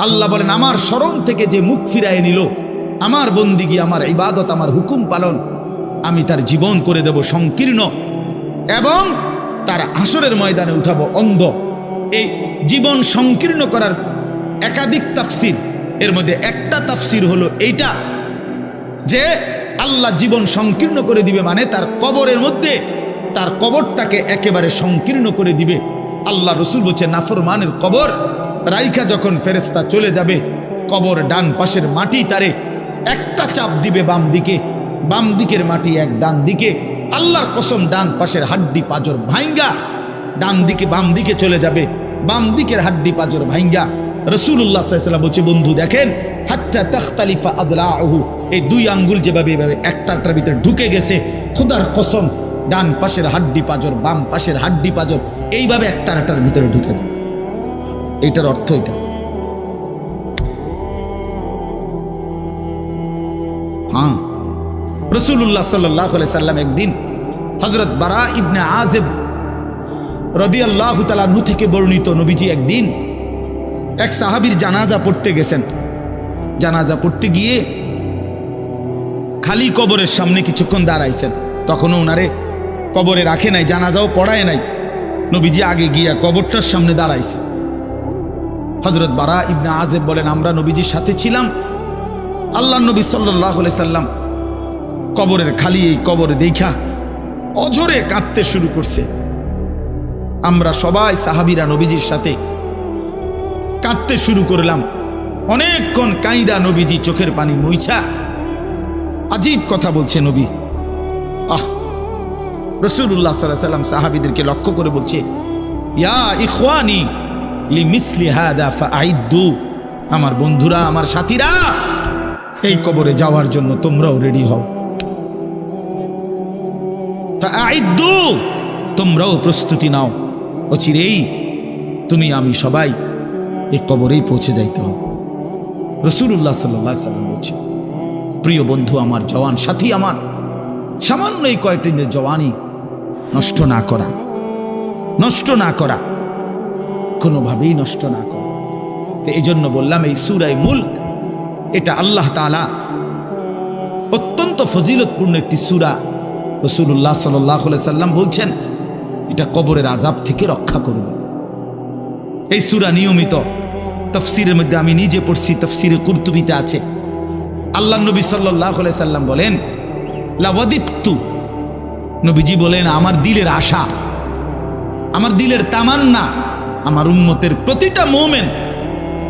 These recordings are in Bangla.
আল্লাহ বলেন আমার স্মরণ থেকে যে মুখ ফিরায় নিল, আমার বন্দিগি, আমার ইবাদত, আমার হুকুম পালন, আমি তার জীবন করে দেব সংকীর্ণ এবং তার হাসরের ময়দানে উঠাবো অন্ধ। এই জীবন সংকীর্ণ করার একাধিক তাফসির, এর মধ্যে একটা তাফসির হলো এইটা যে আল্লাহ জীবন সংকীর্ণ করে দিবে, মানে তার কবরের মধ্যে তার কবরটাকে একেবারে সংকীর্ণ করে দিবে। আল্লাহ রসুল বলছে নাফরমানের কবর রাইখা যখন ফেরেশতা চলে যাবে, কবর ডান পাশের মাটি তারে একটা চাপ দিবে বাম দিকে, বাম দিকের মাটি এক ডান দিকে, আল্লাহর কসম ডান পাশের হাড্ডি পাজর ভাঙ্গা ডান দিকে বাম দিকে চলে যাবে, বাম দিকের হাড্ডি পাজর ভাঙ্গা। রাসূলুল্লাহ সাল্লাল্লাহু আলাইহি ওয়াসাল্লাম বলছে বন্ধু দেখেন, হাত্তা তাখতালিফা আদলাউহু, এই দুই আঙ্গুল যেভাবে এভাবে একটার ভিতরে ঢুকে গেছে, খোদার কসম ডান পাশের হাড্ডি পাজর বাম পাশের হাড্ডি পাজর এইভাবে একটার ভিতরে ঢুকে যায়। এইটার অর্থ এটা। হ্যাঁ, রাসূলুল্লাহ সাল্লাল্লাহু আলাইহি সাল্লাম একদিন হযরত বারা ইবনে আযিব রাদিয়াল্লাহু তাআলা আনহু থেকে বর্ণিত, নবীজি একদিন এক সাহাবীর জানাজা পড়তে গেছেন। জানাজা পড়তে গিয়ে খালি কবরের সামনে কিছুক্ষণ দাঁড়াইছেন, তখনও ওনারে কবরে রাখে নাই, জানাজাও পড়ায় নাই। নবীজি আগে গিয়া কবরটার সামনে দাঁড়াইছে। হযরত বারা ইবনে আযিব বলেন আমরা নবীজির সাথে ছিলাম। আল্লাহ নবী সাল্লাল্লাহু আলাইহি সাল্লাম কবরের খালি এই কবর দেখা অঝরে কাঁদতে শুরু করছে। আমরা সবাই সাহাবীরা নবীজির সাথে কাঁদতে শুরু করলাম। অনেকক্ষণ কাইদা নবীজি চোখের পানি মুইছা আজীব কথা বলছে নবী। রাসূলুল্লাহ সাল্লাল্লাহু আলাইহি সাল্লাম সাহাবীদেরকে লক্ষ্য করে বলছে, ইয়া ইখওয়ানি লিমিসলি হাদা ফাআইদ্দু, আমার বন্ধুরা, আমার সাথীরা, এই কবরে যাওয়ার জন্য তোমরাও রেডি হও। ফাআইদ্দু, তোমরাও প্রস্তুতি নাও, অচিরেই তুমি আমি সবাই এই কবরেই পৌঁছে যাইতে হবে। রাসূলুল্লাহ সাল্লাল্লাহু আলাইহি সাল্লাম বলছে, প্রিয় বন্ধু আমার, জওয়ান সাথী আমার, সামান্য এই কয়েকটি জওয়ানি নষ্ট না করা, নষ্ট না করা, কোনোভাবেই নষ্ট না করা। তো এই জন্য বললাম এই সূরা মুলক এটা আল্লাহ তাআলা অত্যন্ত ফজিলতপূর্ণ একটি সূরা। রাসূলুল্লাহ সাল্লাল্লাহু আলাইহি সাল্লাম বলছেন এটা কবরের আযাব থেকে রক্ষা করবে। এই সূরা নিয়মিত তাফসীরের মধ্যে আমি নিজে পড়ছি, তাফসীরে কুরতুবীতে আছে। আল্লাহ নবী সাল্লাল্লাহু আলাইহি সাল্লাম বলেন লাওয়াদিত্তু, নবীজি বলেন আমার দিলের আশা, আমার দিলের তামান্না, আমার উম্মতের প্রতিটা মুমিন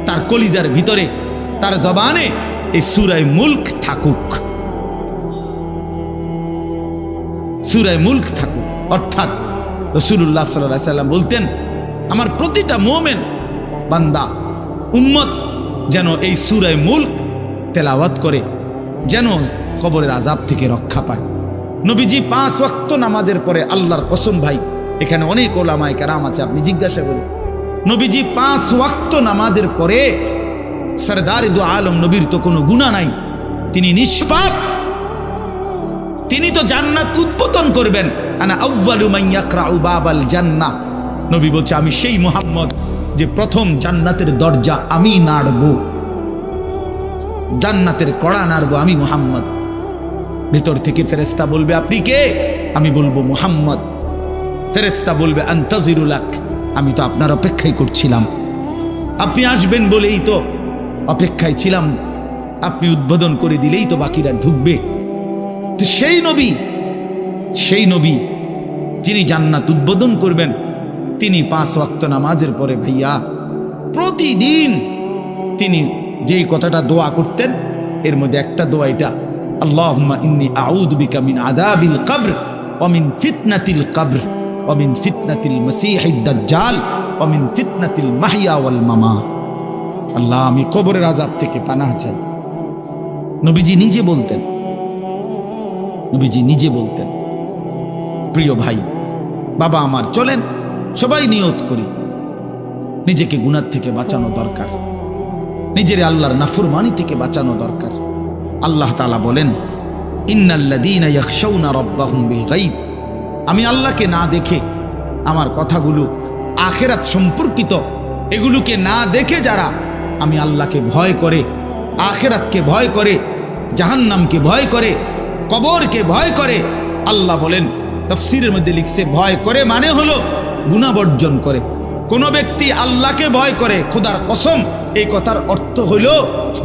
তার কলিজার ভিতরে, তার জবানে এই সূরা মুলক থাকুক, সূরা মুলক থাকুক। অর্থাৎ রাসূলুল্লাহ সাল্লাল্লাহু আলাইহি সাল্লাম বলতেন আমার প্রতিটা মুমিন বান্দা উম্মত যেন এই সূরা মুলক তেলাওয়াত করে, যেন কবরের আযাব থেকে রক্ষা পায়। নবীজি 5 ওয়াক্ত নামাজের পরে, আল্লাহর কসম ভাই, এখানে অনেক ওলামায়ে কেরাম আছে, আপনি জিজ্ঞাসা করুন, নবীজি 5 ওয়াক্ত নামাজের পরে, সরদার দু আলম নবীর তো কোনো গুনাহ নাই, তিনি নিষ্পাপ, তিনি তো জান্নাত উদ্বোধন করবেন। আনা আউয়ালু মান ইয়াকরাউ বাবাল জান্নাহ, নবী বলছে আমি সেই মুহাম্মদ যে প্রথম জান্নাতের দরজা আমি নাড়ব, জান্নাতের কড়া নাড়ব আমি মুহাম্মদ। ভেতর থেকে ফেরেশতা বলবে আপনি কে? আমি বলবো মুহাম্মদ। ফেরেশতা বলবে আনতাজিরু লাক, আমি তো আপনার অপেক্ষাই করছিলাম, আপনি আসবেন বলেই তো অপেক্ষায় ছিলাম, আপনি উদ্বোধন করে দিলেই তো বাকিরা ঢুকবে। তো সেই নবী যিনি জান্নাত উদ্বোধন করবেন, তিনি 5 ওয়াক্ত নামাজের পরে ভাইয়া প্রতিদিন তিনি যেই কথাটা দোয়া করতেন, এর মধ্যে একটা দোয়া এটা, আল্লাহুম্মা ইন্নী আউযু বিকা মিন আযাবিল কবর ওয়া মিন ফিতনাতিল কবর ওয়া মিন ফিতনাতিল মাসীহিদ দাজ্জাল ওয়া মিন ফিতনাতিল মাহইয়া ওয়াল মামাত। আল্লাহ আমি কবরের আযাব থেকে পানাহ চাই। নবীজি নিজে বলতেন, নবীজি নিজে বলতেন। প্রিয় ভাই, বাবা আমার, চলেন সবাই নিয়ত করি, নিজেকে গুনাহ থেকে বাঁচানো দরকার, নিজের আল্লাহর নাফরমানি থেকে বাঁচানো দরকার। আল্লাহ তাআলা বলেন ইন্নাল্লাযীনা ইয়াখশাউনা রাব্বাহুম বিল গায়ব, আমি আল্লাহকে না দেখে, আমার কথাগুলো আখিরাত সম্পর্কিত এগুলোকে না দেখে যারা আমি আল্লাহকে ভয় করে, আখিরাতকে ভয় করে, জাহান্নামকে ভয় করে, কবরকে ভয় করে। আল্লাহ বলেন, তাফসীরের মধ্যে লিখছে, ভয় করে মানে হলো গুনাহ বর্জন করে। কোন ব্যক্তি আল্লাহকে ভয় করে, খোদার কসম, এই কথার অর্থ হলো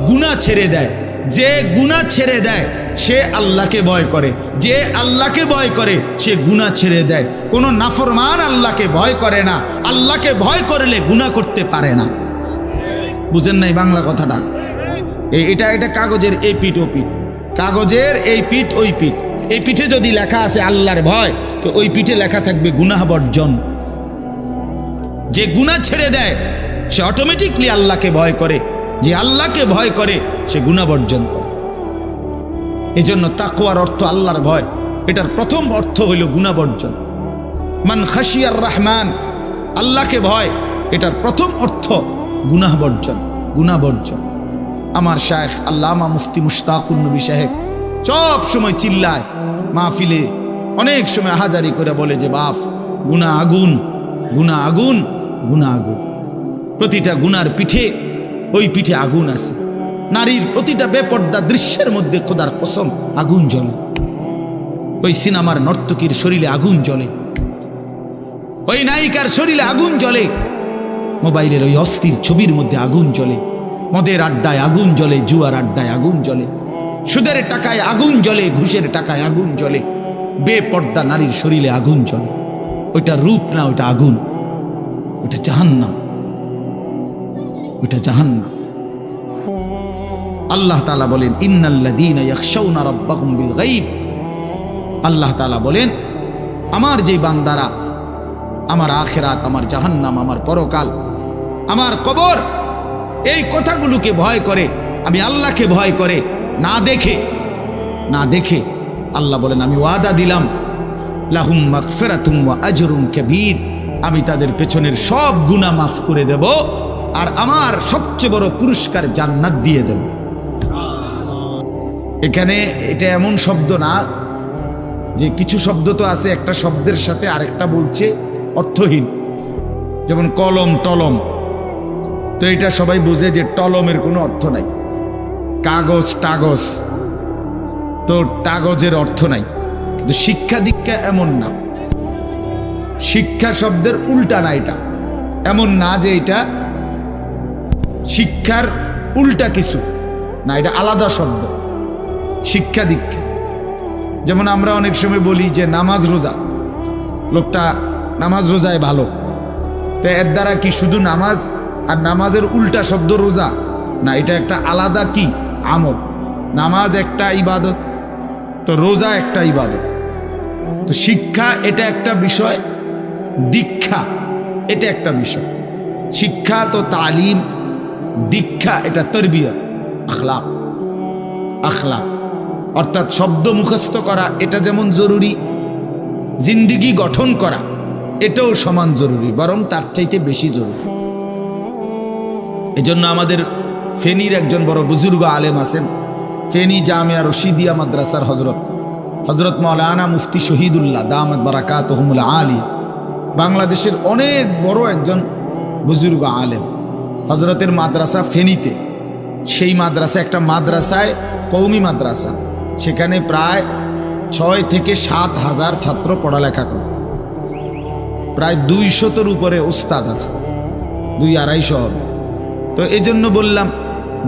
গুনাহ ছেড়ে দেয়। যে গুনাহ ছেড়ে দেয় সে আল্লাহকে ভয় করে, যে আল্লাহকে ভয় করে সে গুনাহ ছেড়ে দেয়। কোনো নাফরমান আল্লাহকে ভয় করে না, আল্লাহকে ভয় করলে গুনাহ করতে পারে না। বুঝেন নাই বাংলা কথাটা? এটা কাগজের এই পিঠ ও পিঠ, কাগজের এই পিঠ ওই পিঠ। এই পিঠে যদি লেখা আছে আল্লাহর ভয়, তো ওই পিঠে লেখা থাকবে গুনাহ বর্জন। যে গুনাহ ছেড়ে দেয় সে অটোমেটিকলি আল্লাহকে ভয় করে, যে আল্লাহকে ভয় করে সে গুনাহ বর্জন করে। এজন্য তাকওয়ার অর্থ আল্লাহর ভয়, এটার প্রথম অর্থ হইল গুনাহ বর্জন। মান খাশিয়ার রহমান, আল্লাহকে ভয়, এটার প্রথম অর্থ গুনাহ বর্জন, গুনাহ বর্জন। আমার শায়েখ আল্লামা মুফতি মুশতাকুন নবী সাহেব সব সময় চিল্লায় মাহফিলে, অনেক সময় হাজারি করে বলে যে বাপ, গুনাহ আগুন, গুনাহ আগুন, গুনাহ আগুন। প্রতিটা গুনার পিঠে ওই পিঠে আগুন আছে। নারীর প্রতিটা বেপর্দা দৃশ্যের মধ্যে খোদার কসম আগুন জ্বলে। ওই সিনেমার নর্তকীর শরীরে আগুন জ্বলে, ওই নায়িকার শরীরে আগুন জ্বলে, মোবাইলের ওই অস্থির ছবির মধ্যে আগুন জ্বলে, মদের আড্ডায় আগুন জ্বলে, জুয়ার আড্ডায় আগুন জ্বলে, সুদের টাকায় আগুন জ্বলে, ঘুষের টাকায় আগুন জ্বলে, বেপর্দা নারীর শরীরে আগুন জ্বলে। ওইটা রূপ না, ওইটা আগুন, ওইটা জাহান্নাম, ওইটা জাহান্নাম। আল্লাহ তাআলা বলেন, ইন্নাল্লাযীনা ইয়াখশাউনা রাব্বাহুম বিল গায়ব। আল্লাহ তাআলা বলেন, আমার যে বান্দারা আমার আখিরাত, আমার জাহান্নাম, আমার পরকাল, আমার কবর, এই কথাগুলোকে ভয় করে, আমি আল্লাহকে ভয় করে, না দেখে, না দেখে, আল্লাহ বলেন আমি ওয়াদা দিলাম, লাহুম মাগফিরাতুন ওয়া আজরুন কাবীর, আমি তাদের পেছনের সব গুনাহ মাফ করে দেব, আর আমার সবচেয়ে বড় পুরস্কার জান্নাত দিয়ে দেব। এখানে এটা এমন শব্দ না যে কিছু শব্দ তো আছে একটা শব্দের সাথে আরেকটা বলছে অর্থহীন, যেমন কলম টলম। তো এটা সবাই বুঝে যে টলমের কোনো অর্থ নাই। কাগজ টাগজ, তো কাগজের অর্থ নাই। কিন্তু শিক্ষা দীক্ষা এমন না, শিক্ষা শব্দের উল্টা না। এটা এমন না যে এটা শিক্ষার উল্টা কিছু না, এটা আলাদা শব্দ। শিক্ষা দীক্ষা, যেমন আমরা অনেক সময় বলি যে নামাজ রোজা, লোকটা নামাজ রোজায় ভালো, তো এর দ্বারা কি শুধু নামাজ আর নামাজের উল্টা শব্দ রোজা না? এটা একটা আলাদা কি আমল। নামাজ একটা ইবাদত, তো রোজা একটা ইবাদত। তো শিক্ষা এটা একটা বিষয়, দীক্ষা এটা একটা বিষয়। শিক্ষা তো তালিম, দীক্ষা এটা তরবিয়ত, আখলাক। আখলাক অর্থাৎ শব্দ মুখস্থ করা এটা যেমন জরুরি, জিন্দিগি গঠন করা এটাও সমান জরুরি, বরং তার চাইতে বেশি জরুরি। এজন্য আমাদের ফেনীর একজন বড় বুজুর্গ আলেম আছেন, ফেনী জামিয়া রশিদিয়া মাদ্রাসার হজরত মাওলানা মুফতি শহীদুল্লাহ দামাত বারাকাতুহুমুল আলী, বাংলাদেশের অনেক বড় একজন বুজুর্গ আলেম। হজরতের মাদ্রাসা ফেনীতে, সেই মাদ্রাসা একটা মাদ্রাসায়, কওমি মাদ্রাসা, সেখানে প্রায় 6 থেকে 7 হাজার ছাত্র পড়ালেখা করে, প্রায় 200-এর উপরে উস্তাদ আছে, 200-250 হবে। তো এই জন্য বললাম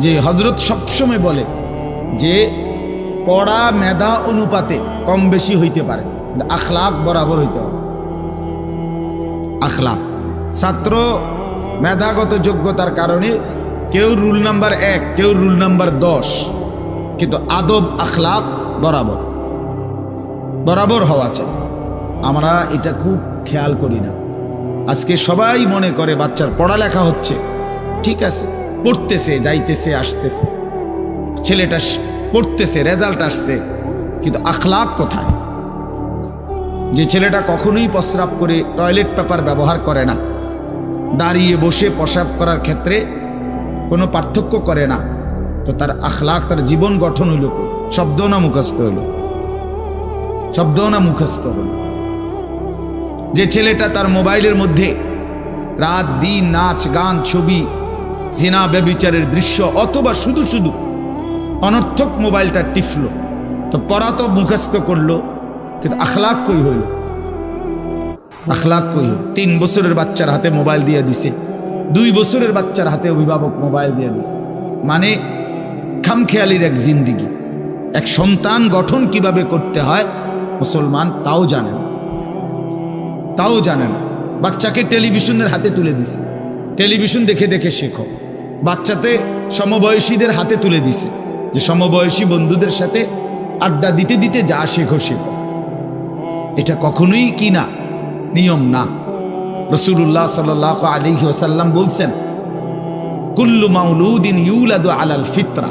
যে হজরত সবসময় বলে যে পড়া মেধা অনুপাতে কম বেশি হইতে পারে, আখলাক বরাবর হইতে হবে। আখলাক, ছাত্র মেধাগত যোগ্যতার কারণে কেউ রুল নাম্বার 1, কেউ রুল নাম্বার 10, কিন্তু আদব আখলাক বরাবর বরাবর হওয়া চাই। আমরা এটা খুব খেয়াল করি না। আজকে সবাই মনে করে বাচ্চার পড়ালেখা হচ্ছে, ঠিক আছে, পড়তেছে, যাইতেছে, আসতেছে, ছেলেটা পড়তেছে, রেজাল্ট আসছে, কিন্তু আখলাক কোথায়? যে ছেলেটা কখনোই প্রস্রাব করে টয়লেট পেপার ব্যবহার করে না, দাঁড়িয়ে বসে প্রস্রাব করার ক্ষেত্রে কোনো পার্থক্য করে না, তো তার আখলাক, তার জীবন গঠন হইল, শব্দ না মুখস্থ হইল? শব্দ না মুখস্থ হইল? যে ছেলেটা তার মোবাইলের মধ্যে রাত দিন নাচ গান ছবি জিনা ব্যভিচারের দৃশ্য, অথবা শুধু শুধু অনর্থক মোবাইলটা টিপলো। তো পড়া তো মুখস্থ করলো, কিন্তু আখলাক কই হইল? আখলাক কই হইল? 3 বছরের বাচ্চার হাতে মোবাইল দিয়ে দিছে, 2 বছরের বাচ্চার হাতে অভিভাবক মোবাইল দিয়ে দিছে। মানে খামখেয়ালির এক জিন্দিগি। এক সন্তান গঠন কিভাবে করতে হয় মুসলমান তাও জানে না, তাও জানে না। বাচ্চাকে টেলিভিশনের হাতে তুলে দিছে, টেলিভিশন দেখে দেখে শেখো। বাচ্চাতে সমবয়সীদের হাতে তুলে দিছে, যে সমবয়সী বন্ধুদের সাথে আড্ডা দিতে দিতে যা শেখো শেখো। এটা কখনোই কি না, নিয়ম না। রাসূলুল্লাহ সাল্লাল্লাহু আলাইহি ওয়াসাল্লাম বলছেন, কুল্লু মাউলুদিন ইউলাদু আলাল ফিতরা,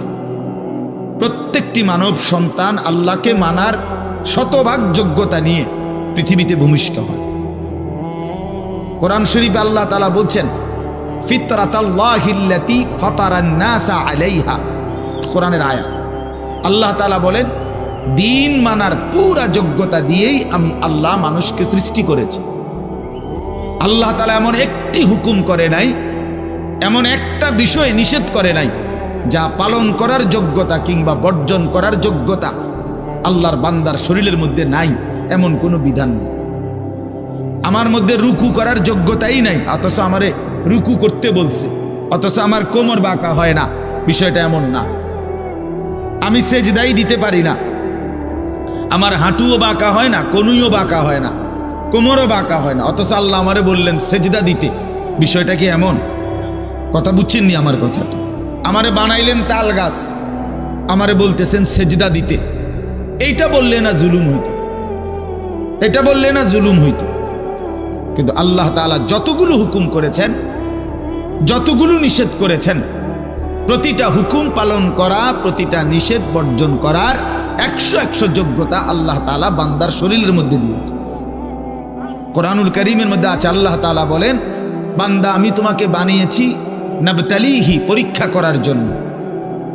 প্রত্যেকটি মানব সন্তান আল্লাহকে মানার শতভাগ যোগ্যতা নিয়ে পৃথিবীতে ভূমিষ্ঠ হয়। কোরআন শরীফে আল্লাহ তাআলা বলছেন, ফিতরাতাল্লাহিল্লাতী ফাতারান নাসা আলাইহা, কোরআনের আয়াত। আল্লাহ তাআলা বলেন, দিন মানার পুরা যোগ্যতা দিয়েই আমি আল্লাহ মানুষকে সৃষ্টি করেছি। আল্লাহ তাআলা এমন একটি হুকুম করে নাই, এমন একটা বিষয় নিষেধ করে নাই যা পালন করার যোগ্যতা কিংবা বর্জন করার যোগ্যতা আল্লাহর বান্দার শরীরের মধ্যে নাই, এমন কোনো বিধান নেই। আমার মধ্যে রুকু করার যোগ্যতাই নাই, অথচ আমারে রুকু করতে বলছে, অথচ আমার কোমর বাঁকা হয় না, বিষয়টা এমন না। আমি সেজদাই দিতে পারি না, আমার হাঁটুও বাঁকা হয় না, কনুইও বাঁকা হয় না, কোমরও বাঁকা হয় না, অথচ আল্লাহ আমারে বললেন সেজদা দিতে। বিষয়টা কি এমন? কথা বুঝছেননি আমার কথাটা? আমারে বানাইলেন তাল গাছ, আমারে বলতেছেন সেজদা দিতে। এইটা বললে না জুলুম হইতো? এটা বললে না জুলুম হইতো? কিন্তু আল্লাহ তাআলা যতগুলো হুকুম করেছেন, যতগুলো নিষেধ করেছেন, প্রতিটা হুকুম পালন করা, প্রতিটা নিষেধ বর্জন করার 100 যোগ্যতা আল্লাহ তাআলা বান্দার শরীরের মধ্যে দিয়েছে। কোরআনুল কারীমের মধ্যে আছে, আল্লাহ তাআলা বলেন, বান্দা আমি তোমাকে বানিয়েছি নাবতালিহি, পরীক্ষা করার জন্য,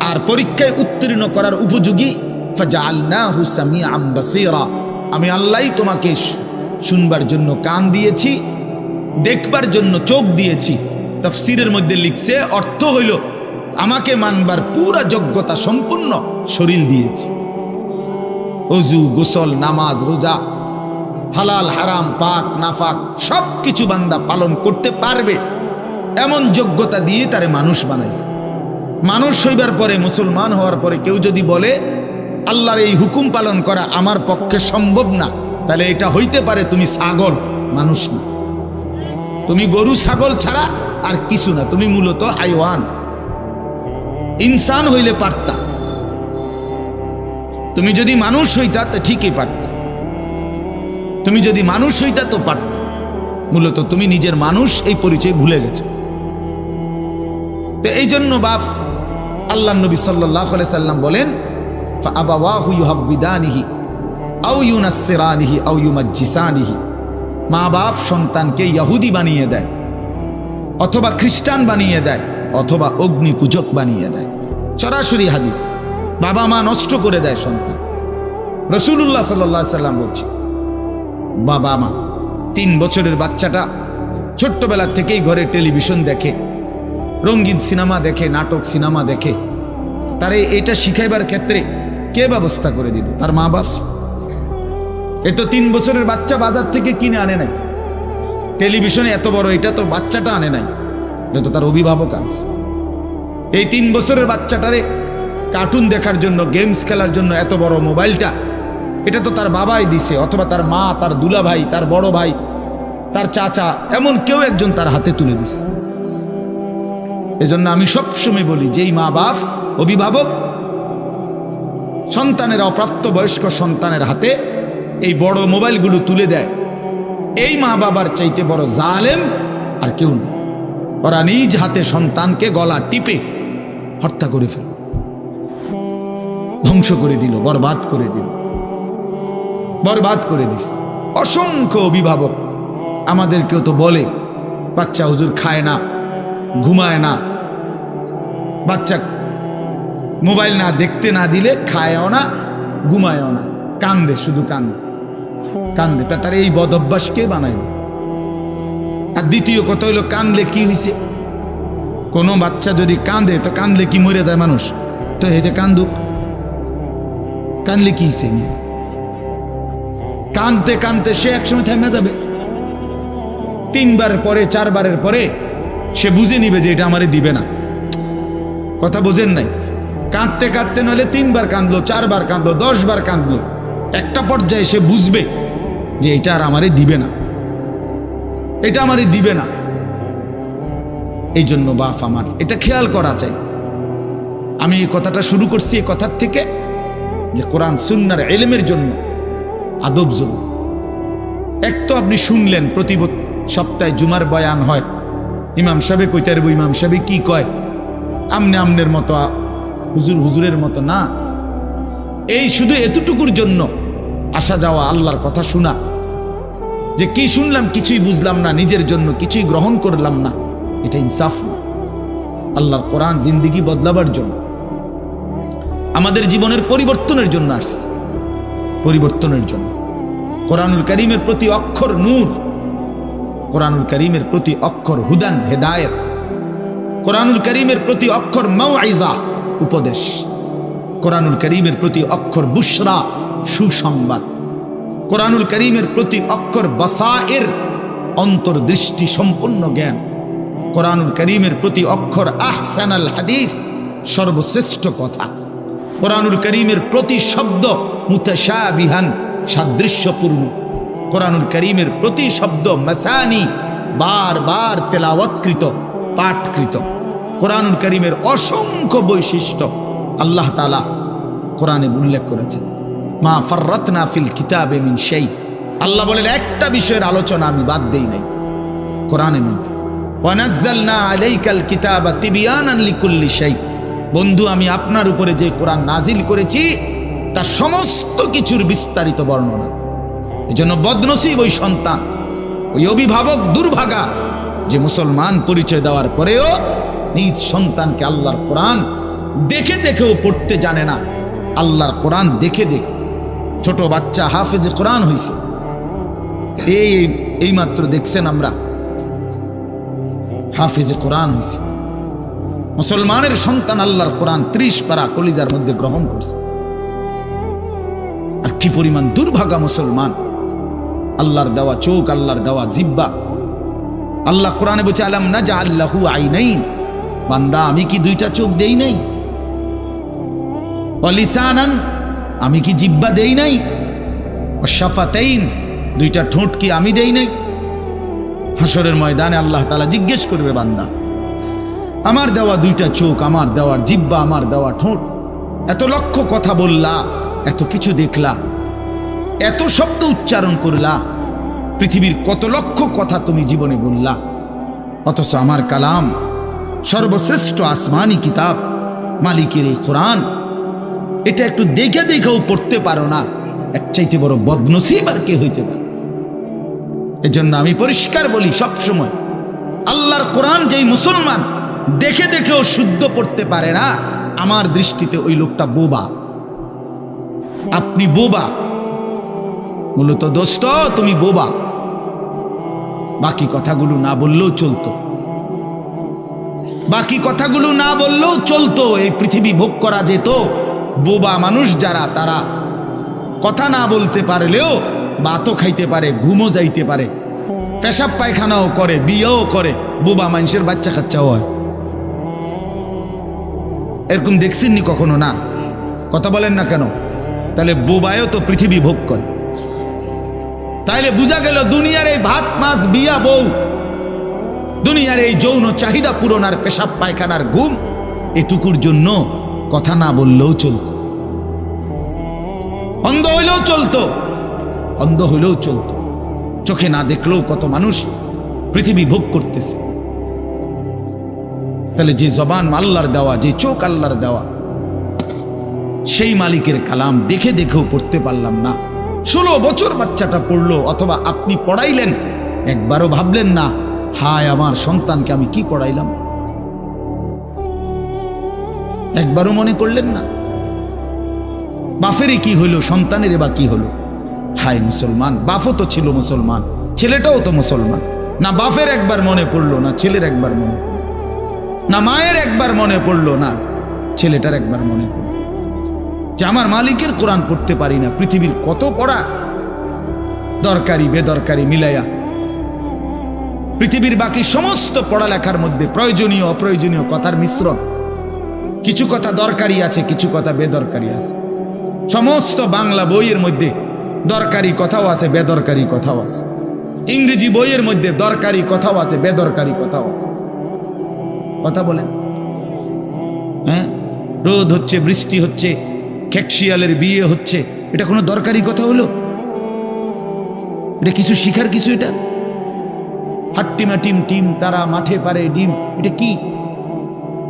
আর পরীক্ষায় উত্তীর্ণ করার উপযোগী। ফাজআলনাহু সামিআম বাসীরা, আমি আল্লাহই তোমাকে শুনবার জন্য কান দিয়েছি, দেখবার জন্য চোখ দিয়েছি। তাফসীরের মধ্যে লিখছে, অর্থ হইল আমাকে মানবার পুরা যোগ্যতা সম্পূর্ণ শরীর দিয়েছি। ওযু, গোসল, নামাজ, রোজা, হালাল হারাম, পাক নাফাক সব কিছু বান্দা পালন করতে পারবে এমন যোগ্যতা দিয়ে তারে মানুষ বানাইছে। মানুষ হইবার পরে, মুসলমান হওয়ার পরে কেউ যদি বলে আল্লাহর এই হুকুম পালন করা আমার পক্ষে সম্ভব না, তাহলে এটা হইতে পারে তুমি ছাগল, মানুষ না। তুমি গরু ছাগল ছাড়া আর কিছু না, তুমি মূলত হাইওয়ান। ইনসান হইলে পারতা, তুমি যদি মানুষ হইতা তো ঠিকই পারতা, তুমি যদি মানুষ হইতা তো পারতা। মূলত তুমি নিজের মানুষ এই পরিচয় ভুলে গেছো। তো এই জন্য বাপ আল্লাহ নবী সাল্লাল্লাহু আলাইহি সাল্লাম বলেন, ফাআবাওয়াহু ইউহাব্বিদানিহি আও ইউনাসসিরানিহি আও ইউমাজ্জিসানিহি, মা বাপ সন্তানকে ইহুদি বানিয়ে দেয়, অথবা খ্রিস্টান বানিয়ে দেয়, অথবা অগ্নি পূজক বানিয়ে দেয়। সরাসরি হাদিস, বাবা মা নষ্ট করে দেয় সন্তান। রাসূলুল্লাহ সাল্লাল্লাহু আলাইহি সাল্লাম বলছে, বাবা মা 3 বছরের বাচ্চাটা ছোট্টবেলা থেকেই ঘরে টেলিভিশন দেখে, রঙিন সিনেমা দেখে, নাটক সিনেমা দেখে, তারে এটা শিখাইবার ক্ষেত্রে কে ব্যবস্থা করে দিল? তার মা বাপ। এ তো 3 বছরের বাচ্চা বাজার থেকে কিনে আনে নাই, টেলিভিশনে এত বড় এটা তো বাচ্চাটা আনে নাই, এটা তো তার অভিভাবক আছে। এই 3 বছরের বাচ্চাটারে কার্টুন দেখার জন্য, গেমস খেলার জন্য এত বড় মোবাইলটা, এটা তো তার বাবাই দিছে, অথবা তার মা, তার দুলা ভাই, তার বড় ভাই, তার চাচা, এমন কেউ একজন তার হাতে তুলে দিছে। এজন্য আমি সবসময় বলি, যেই মা বাপ অভিভাবক সন্তানের, অপ্রাপ্ত বয়স্ক সন্তানের হাতে এই বড় মোবাইলগুলো তুলে দেয়, এই মা বাবার চাইতে বড় জালেম আর কেউ নেই। ওরা নিজ হাতে সন্তানকে গলা টিপে হত্যা করে ফেল, ধ্বংস করে দিল, বরবাদ করে দিল, বরবাদ করে দিস। অসংখ্য অভিভাবক আমাদেরকেও তো বলে, বাচ্চা হুজুর খায় না, ঘুমায় না, বাচ্চা মোবাইল না দেখতে না দিলে খায়ও না, ঘুমায়ও না, কান্দে, শুধু কান্দে কান্দে। তার এই বদ অভ্যাস কে বানাইল? আর দ্বিতীয় কথা হইল, কান্দলে কি হয়েছে? কোনো বাচ্চা যদি কাঁদে তো কাঁদলে কি মরে যায় মানুষ? তো হেতে কান্দুক, কাঁদলে কি সে নিয়ে কাঁদতে কাঁদতে সে একসময় থেমে যাবে। 3 বারের পরে 4 বারের পরে সে বুঝে নিবে যে এটা আমারে দিবে না। কথা বোঝেন নাই? কাঁদতে কাঁদতে নইলে 3 বার কাঁদলো, 4 বার কাঁদলো, 10 বার কাঁদলো, একটা পর্যায়ে সে বুঝবে যে এটা আর আমারে দিবে না, এটা আমারে দিবে না। এই জন্য বাপ আমার এটা খেয়াল করা চাই। আমি এই কথাটা শুরু করছি এই কথার থেকে যে কোরআন সুন্নাহর ইলমের জন্য আদব জরুরি। এক তো আপনি শুনলেন প্রতি সপ্তাহে জুমার বয়ান হয়, ইমাম সাহেব কইতে পারবো ইমাম সাহেব কি কয়, আমনে আমনের মতো হুজুর হুজুরের মতো না। এই শুধু এতটুকুর জন্য আসা যাওয়া, আল্লাহর কথা শোনা, যে কি শুনলাম কিছুই বুঝলাম না, নিজের জন্য কিছুই গ্রহণ করলাম না, এটা ইনসাফ না। আল্লাহর কোরআন জিন্দেগি বদলাবার জন্য, আমাদের জীবনের পরিবর্তনের জন্য আসছে, পরিবর্তনের জন্য। কোরআনুল কারীমের প্রতি অক্ষর নূর, কোরআনুল কারীমের প্রতি অক্ষর হুদান হেদায়েত, কোরআনুল কারীমের প্রতি অক্ষর মাউইজা উপদেশ, কোরআনুল কারীমের প্রতি অক্ষর বুশরা সুসংবাদ, কোরআনুল কারীমের প্রতি অক্ষর বাসায়ের অন্তর্দৃষ্টি সম্পন্ন জ্ঞান, কোরআনুল কারীমের প্রতি অক্ষর আহসানাল হাদিস সর্বশ্রেষ্ঠ কথা, কোরআনুল কারীমের প্রতি শব্দ মুতাশাবিহান সাদৃশ্যপূর্ণ, কোরআনুল কারীমের প্রতি শব্দ মাসানি বারবার তেলাওয়াতকৃত পাঠকৃত। কোরআনুল কারীমের অসংখ্য বৈশিষ্ট্য আল্লাহ তাআলা কোরআনে উল্লেখ করেছেন। মা ফাররাতনা ফিল কিতাবে মিন শাই, আল্লাহ বলেন একটা বিষয়ের আলোচনা আমি বাদ দেই নাই কোরআনের মধ্যে। ওয়া নাযালনা আলাইকাল কিতাবা তিবয়ানান লিকুল্লি শাই, বন্ধু আমি আপনার উপরে যে কোরআন নাজিল করেছি তার সমস্ত কিছুর বিস্তারিত বর্ণনা। এজন্য বদনসিব ওই সন্তান, ওই অভিভাবক দুর্ভাগা যে মুসলমান পরিচয় দেওয়ার পরেও নিজ সন্তানকে আল্লাহর কোরআন দেখে দেখেও পড়তে জানে না। আল্লাহর কোরআন দেখে দেখে ছোট বাচ্চা হাফেজে কোরআন হয়েছে, এই মাত্র দেখছেন আমরা হাফেজে কোরআন হয়েছে। মুসলমানের সন্তান আল্লাহর কোরআন 30 পারা কলিজার মধ্যে গ্রহণ করছে। আর কি পরিমাণ দুর্ভাগা মুসলমান, আল্লাহর দেওয়া চোখ, আল্লাহর দেওয়া জিহ্বা। আল্লাহ কোরআনে বলছে আলাম নাজআল লাহু আইনাইন, বান্দা আমি কি 2টা চোখ দেই নাই? ওয়া লিসানান, আমি কি জিহ্বা দেই নাই? ওয়া শাফাতাইন, 2টা ঠোঁট কি আমি দেই নাই? হাসরের ময়দানে আল্লাহ তাআলা জিজ্ঞেস করবে বান্দা আমার দেওয়া 2টা চোখ, আমার দেওয়ার জিহ্বা, আমার দেওয়া ঠোঁট, এত লক্ষ কথা বললা, এত কিছু দেখলা, এত শব্দ উচ্চারণ করলা, পৃথিবীর কত লক্ষ কথা তুমি জীবনে বললা, অথচ আমার কালাম সর্বশ্রেষ্ঠ আসমানি কিতাব মালিকের এই কোরআন, এটা একটু দেখে দেখেও পড়তে পারো না, এর চাইতে বড় বদনসিব আর কে হইতে পারে? এজন্য আমি পরিষ্কার বলি সব সময়, আল্লাহর কোরআন যেই মুসলমান দেখে দেখেও শুদ্ধ পড়তে পারে না, আমার দৃষ্টিতে ওই লোকটা বোবা। আপনি বোবা, মূলত দোস্ত তুমি বোবা। বাকি কথাগুলো না বললেও চলতো, বাকি কথাগুলো না বললেও চলতো, এই পৃথিবী ভোগ করা যেত। বোবা মানুষ যারা, তারা কথা না বলতে পারলেও ভাতও খাইতে পারে, ঘুমও যাইতে পারে, পেশাব পায়খানাও করে, বিয়েও করে, বোবা মানুষের বাচ্চা কাচ্চাও হয়। এরকম দেখছেননি কখনো? না, কথা বলেন না কেন? তাহলে বোবায়ও তো পৃথিবী ভোগ করে। তাইলে বোঝা গেল দুনিয়ার এই ভাত মাছ বিয়া বউ, দুনিয়ার এই যৌন চাহিদা পূরণ আর পেশাব পায়খানার ঘুম, এটুকুর জন্য কথা না বললেও চলতো, অন্ধ হইলেও চলতো, অন্ধ হইলেও চলতো, চোখে না দেখলেও কত মানুষ পৃথিবী ভোগ করতেছে। তাহলে যে জবান আল্লাহর দেওয়া, যে চোখ আল্লাহর দেওয়া, সেই মালিকের কালাম দেখে দেখেও পড়তে পারলাম না। 16 বছর বাচ্চাটা পড়লো, অথবা আপনি পড়াইলেন, একবারও ভাবলেন না হায় আমার সন্তানকে আমি কি পড়াইলাম? একবারও মনে করলেন না বাফেরই কি হইল, সন্তানের বা কি হলো? হায় মুসলমান, বাফও তো ছিল মুসলমান, ছেলেটাও তো মুসলমান, না বাফের একবার মনে পড়লো, না ছেলের একবার মনে পড়লো। না মায়ের একবার মনে পড়লো, না ছেলেটার একবার মনে পড়ল যে আমার মালিকের কোরআন পড়তে পারি না। পৃথিবীর কত পড়া, দরকারি বেদরকারি মিলাইয়া পৃথিবীর বাকি সমস্ত পড়ালেখার মধ্যে প্রয়োজনীয় অপ্রয়োজনীয় কথার মিশ্রণ। কিছু কথা দরকারি আছে, কিছু কথা বেদরকারি আছে। সমস্ত বাংলা বইয়ের মধ্যে দরকারি কথাও আছে, বেদরকারি কথাও আছে। ইংরেজি বইয়ের মধ্যে দরকারি কথাও আছে, বেদরকারি কথাও আছে। কথা বলেন, হ্যাঁ? রোদ হচ্ছে, বৃষ্টি হচ্ছে, খেকশিয়ালের বিয়ে হচ্ছে, এটা কোনো দরকারি কথা হলো? এটা কিছু শিখার কিছু? এটা হাট্টিমা টিম টিম তারা মাঠে পারে ডিম, এটা কি?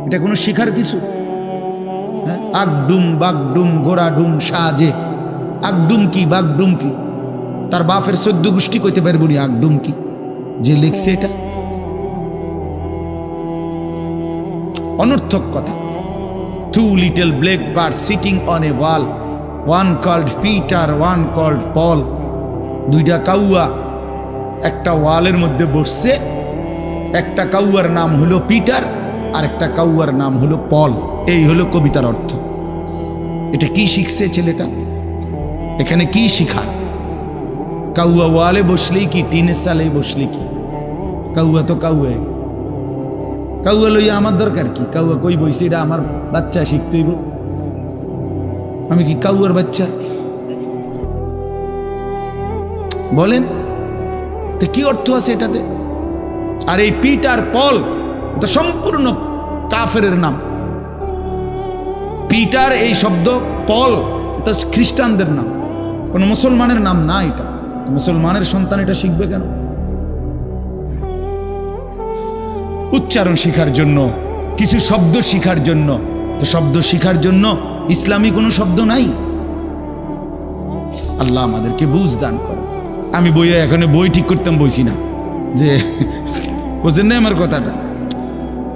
এটা কোনো শিখার কিছু? হ্যাঁ, আগডুম বাগডুম গোড়াডুম সাজে। আগডুম কি বাগডুম কি? তার বাপের 14 গোষ্ঠী কইতে পারবো নি আগডুম কি? যে লিখছে এটা অনর্থক কথা। Two little black birds sitting on a wall, one called Peter, one called Paul. দুইটা কাউয়া একটা ওয়ালের মধ্যে বসছে। একটা কাউয়ার নাম হলো পিটার আর একটা কাউয়ার নাম হলো পল। এই হলো কবিতার অর্থ। এটা কি শিখছে ছেলেটা? এখানে কি শিখার? কাউয়া ওয়ালে বসলেই কি, টিনের সালে বসলে কি? কাউয়া তো কাউয়া। কাউয়া লইয়া আমার দরকার কি? কাউয়া কই বইছে, এটা আমার বাচ্চা শিখতে হইব। আমি কি কাউয়ার বাচ্চা? বলেন তো কি অর্থ আছে এটাতে? আর এই পিটার পল এটা সম্পূর্ণ কাফেরের নাম। পিটার এই শব্দ, পল এটা খ্রিস্টানদের নাম, কোন মুসলমানের নাম না। এটা মুসলমানের সন্তান এটা শিখবে কেন? উচ্চারণ শিখার জন্য, কিছু শব্দ শিখার জন্য। তো শব্দ শিখার জন্য ইসলামী কোনো শব্দ নাই। আল্লাহ আমাদেরকে বুঝ দান করে। আমি বইয়ে এখানে বই ঠিক করতাম বইছি না, যে বুঝেন না আমার কথাটা?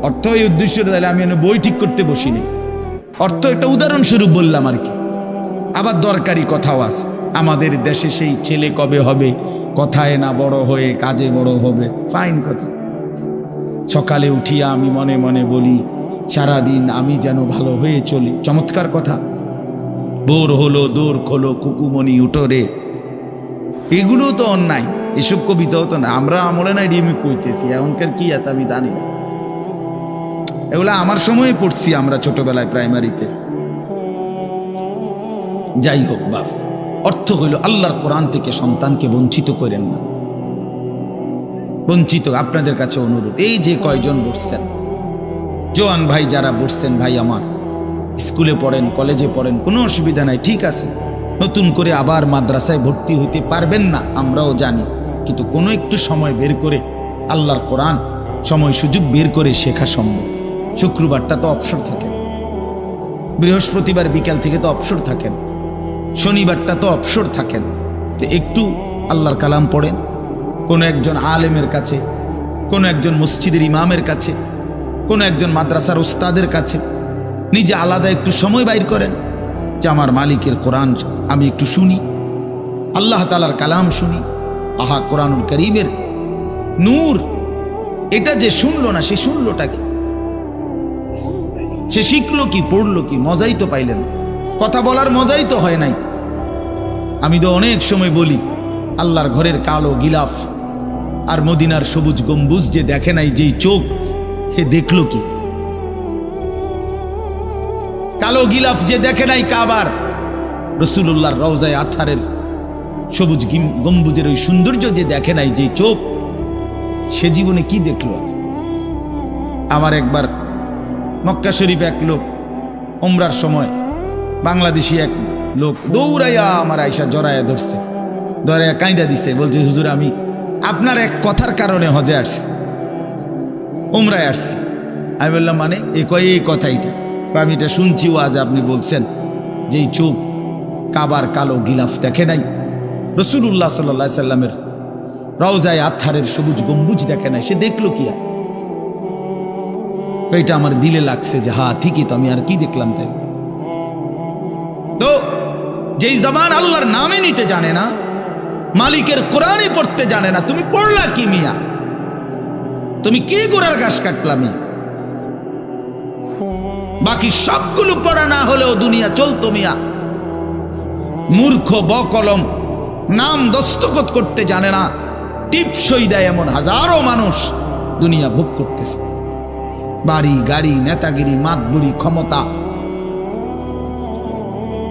অর্থ এই উদ্দেশ্যটা, তাহলে আমি বই ঠিক করতে বসিনি। অর্থ একটা উদাহরণস্বরূপ বললাম আর কি। আবার দরকারি কথাও আছে। আমাদের দেশে সেই ছেলে কবে হবে, কথায় না বড় হয়ে কাজে বড় হবে। ফাইন কথা। সকালে উঠিয়া আমি মনে মনে বলি, সারাদিন আমি যেন ভালো হয়ে চলি। চমৎকার কথা। বোর হলো দৌড় খোলো কুকুমনি উঠোরে, এগুলো তো অন্যায়। এসব কবিতাও তো না, আমরা আমলে না ডিমি কইতেছি। এখনকার কি আছে আমি জানি না। এগুলো আমার সময়ে পড়ছি আমরা ছোটবেলায় প্রাইমারিতে। যাই হোক বাপ, অর্থ হইল আল্লাহর কোরআন থেকে সন্তানকে বঞ্চিত করেন না। বঞ্চিত আপনাদের কাছে অনুরোধ। এই যে কয়জন বসছেন, জোয়ান ভাই যারা বসছেন, ভাই আমার, স্কুলে পড়েন, কলেজে পড়েন, কোনো অসুবিধা নাই, ঠিক আছে। নতুন করে আবার মাদ্রাসায় ভর্তি হইতে পারবেন না, আমরাও জানি। কিন্তু কোনো একটু সময় বের করে আল্লাহর কোরআন সময় সুযোগ বের করে শেখা সম্ভব। শুক্রবারটা তো অবসর থাকেন, বৃহস্পতিবার বিকাল থেকে তো অবসর থাকেন, শনিবারটা তো অবসর থাকেন। তো একটু আল্লাহর কালাম পড়েন, কোনো একজন আলেমের কাছে, কোনো একজন মসজিদের ইমামের কাছে, কোনো একজন মাদ্রাসার ওস্তাদের কাছে নিজে আলাদা একটু সময় বাইর করেন যে আমার মালিকের কোরআন আমি একটু শুনি, আল্লাহ তাআলার কালাম শুনি। আহা, কোরআনুল কারীমের নূর। এটা যে শুনলো না, সে শুনলোটা কি? সে শিখলো কি, পড়লো কি? মজাই তো পাইলেন। কথা বলার মজাই তো হয় নাই। আমি তো অনেক সময় বলি, আল্লাহর ঘরের কালো গিলাফ আর মদিনার সবুজ গম্বুজ যে দেখে নাই, যেই চোখ, হে দেখলো কি? কালো গিলাফ যে দেখে নাই কাবার, রাসূলুল্লাহর রওজায়ে আতহারের সবুজ গম্বুজের ওই সৌন্দর্য যে দেখে নাই, যেই চোখ, সে জীবনে কি দেখলো? আমার একবার মক্কা শরীফ এক লোক উমরার সময়, বাংলাদেশি এক লোক দৌড়াইয়া আমার আয়সা জড়াইয়া ধরছে, ধরাইয়া কাঁদা দিছে, বলছে হুজুর আমি আপনার এক কথার কারণে হজে আসছি, উমরায় আসছি। আমি বললাম মানে? এই কথাইটা আমি এটা শুনছি আজ আপনি বলছেন যে এই চোখ কাবার কালো গিলাফ দেখে নাই, রাসূলুল্লাহ সাল্লাল্লাহু আলাইহি সাল্লামের রওজায়ে আতহারের সবুজ গম্বুজ দেখে নাই, সে দেখলো কি? আর এটা আমার দিলে লাগছে যে হ্যাঁ ঠিকই তো, আমি আর কি দেখলাম? তাই তো যেই জবান আল্লাহর নামে নিতে জানে না, মালিকের কোরআনই পড়তে জানে না, তুমি পড়লা কি মিয়া? তুমি কি গোড়ার ঘাস কাটলা মিয়া? বাকি সবগুলো পড়া না হলেও দুনিয়া চলতো মিয়া। মূর্খ বকলম, নাম দস্তখত করতে জানে না, টিপসই দেয় এমন হাজারো মানুষ দুনিয়া ভোগ করতেছে। বাড়ি গাড়ি, নেতাগিরি, মাতবুরি, ক্ষমতা,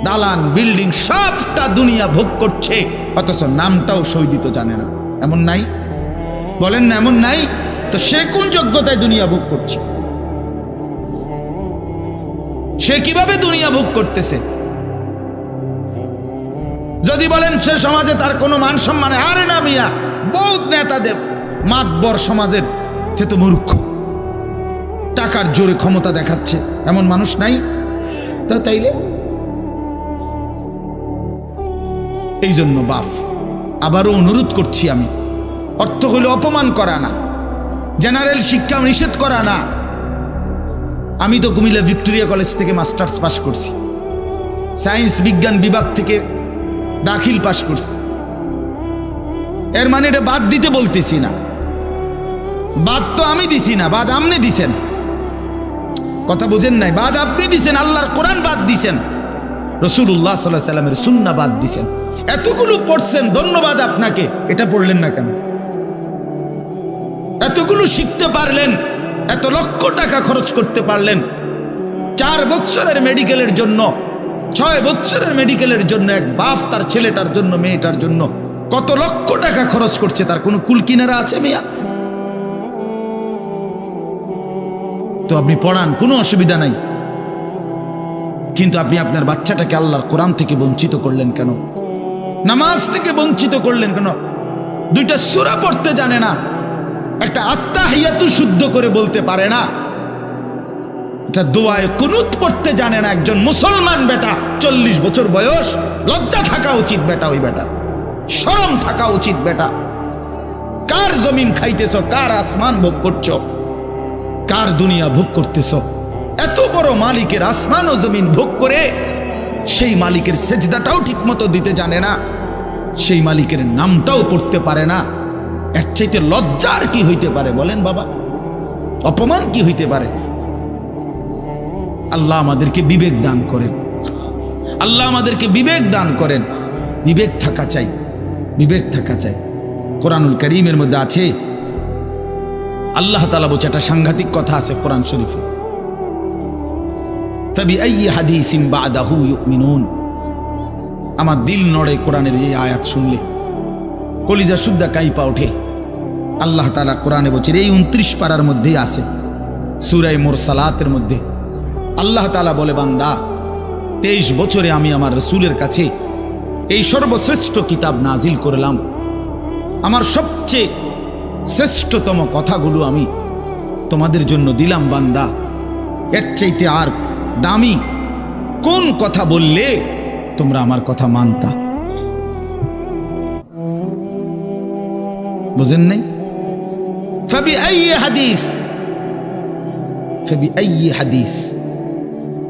দালান, বিল্ডিং, সবটা দুনিয়া ভোগ করছে, অথচ নামটাও সই দিতে জানে না। এমন নাই? বলেন না এমন নাই? তো সে কোন যোগ্যতায় দুনিয়া ভোগ করছে? সে কিভাবে দুনিয়া ভোগ করতেছে? যদি বলেন সে সমাজে তার কোনো মান সম্মান, আরে না মিয়া, বহুত নেতাদের মাতবর সমাজের, সে তো মূর্খ, টাকার জোরে ক্ষমতা দেখাচ্ছে, এমন মানুষ নাই? তো তাইলে এই জন্য বাপ আবারও অনুরোধ করছি আমি, অর্থ হইল অপমান করা না, জেনারেল শিক্ষা নিষেধ করা না। আমি তো কুমিল্লা ভিক্টোরিয়া কলেজ থেকে মাস্টার্স পাশ করছি, সায়েন্স বিজ্ঞান বিভাগ থেকে দাখিল পাশ করছি। এর মানে এটা বাদ দিতে বলতেছি না, বাদ তো আমি দিছি না, বাদ আপনি দিছেন। কথা বুঝেন নাই? বাদ আপনি দিছেন, আল্লাহর কোরআন বাদ দিছেন, রাসূলুল্লাহ সাল্লাল্লাহু আলাইহি সাল্লামের সুন্নাহ বাদ দিছেন। এতগুলো পড়ছেন, ধন্যবাদ আপনাকে। এটা পড়লেন না কেন? এতগুলো শিখতে পারলেন, এত লক্ষ টাকা খরচ করতে পারলেন, 4 বছরের মেডিকেলের জন্য, 6 বছরের মেডিকেলের জন্য এক বাপ তার ছেলেটার জন্য, মেয়েটার জন্য কত লক্ষ টাকা খরচ করছে, তার কোনো কুল কিনারা আছে মিয়া? তো আপনি পড়ান, কোনো অসুবিধা নাই, কিন্তু আপনি আপনার বাচ্চাটাকে আল্লাহর কোরআন থেকে বঞ্চিত করলেন কেন? নামাজ থেকে বঞ্চিত করলেন কেন? 2টা সূরা পড়তে জানে না, একটা আত্তাহিয়াতু শুদ্ধ করে বলতে পারে না, এটা দোয়ায়ে কুনুত পড়তে জানে না। একজন মুসলমান বেটা, 40 বছর বয়স, লজ্জা থাকা উচিত বেটা, ওই বেটা শরম থাকা উচিত বেটা। কার জমিন খাইতেছ, কার আসমান ভোগ করছো, কার দুনিয়া ভোগ করতেছ? এত বড় মালিকের আসমান ও জমিন ভোগ করে সেই মালিকের সেজদাটাও ঠিক মতো দিতে জানে না, সেই মালিকের নামটাও পড়তে পারে না। এর চাইতে লজ্জার কি হইতে পারে বলেন বাবা? অপমান কি হইতে পারে? আল্লাহ আমাদেরকে বিবেক দান করেন, আল্লাহ আমাদেরকে বিবেক দান করেন। বিবেক থাকা চাই, বিবেক থাকা চাই। কোরআনুল কারীমের মধ্যে আছে, আল্লাহ তাআলা বলছে, একটা সাংঘাতিক কথা আছে কোরআন শরীফে, ফাবিআইয়ি হাদিসিন বা'দাহু ইউমিনুন। আমার দিল নড়ে কোরআনের এই আয়াত শুনলে, কলিজা শুদ্ধা কাইপা ওঠে। আল্লাহ তাআলা কোরআনে বলছে, এই 29 পারার মধ্যেই আছে, সূরা মুরসালাতের মধ্যে আল্লাহ তাআলা বলে, বান্দা 23 বছরে আমি আমার রাসূলের কাছে এই সর্বশ্রেষ্ঠ কিতাব নাজিল করলাম, আমার সবচেয়ে শ্রেষ্ঠতম কথাগুলো আমি তোমাদের জন্য দিলাম। বান্দা, এর চাইতে আর দামি কোন কথা বললে তোমরা আমার কথা মানতা? বুঝেন নাই? ফাবিআইয়ি হাদিস, ফাবিআইয়ি হাদিস।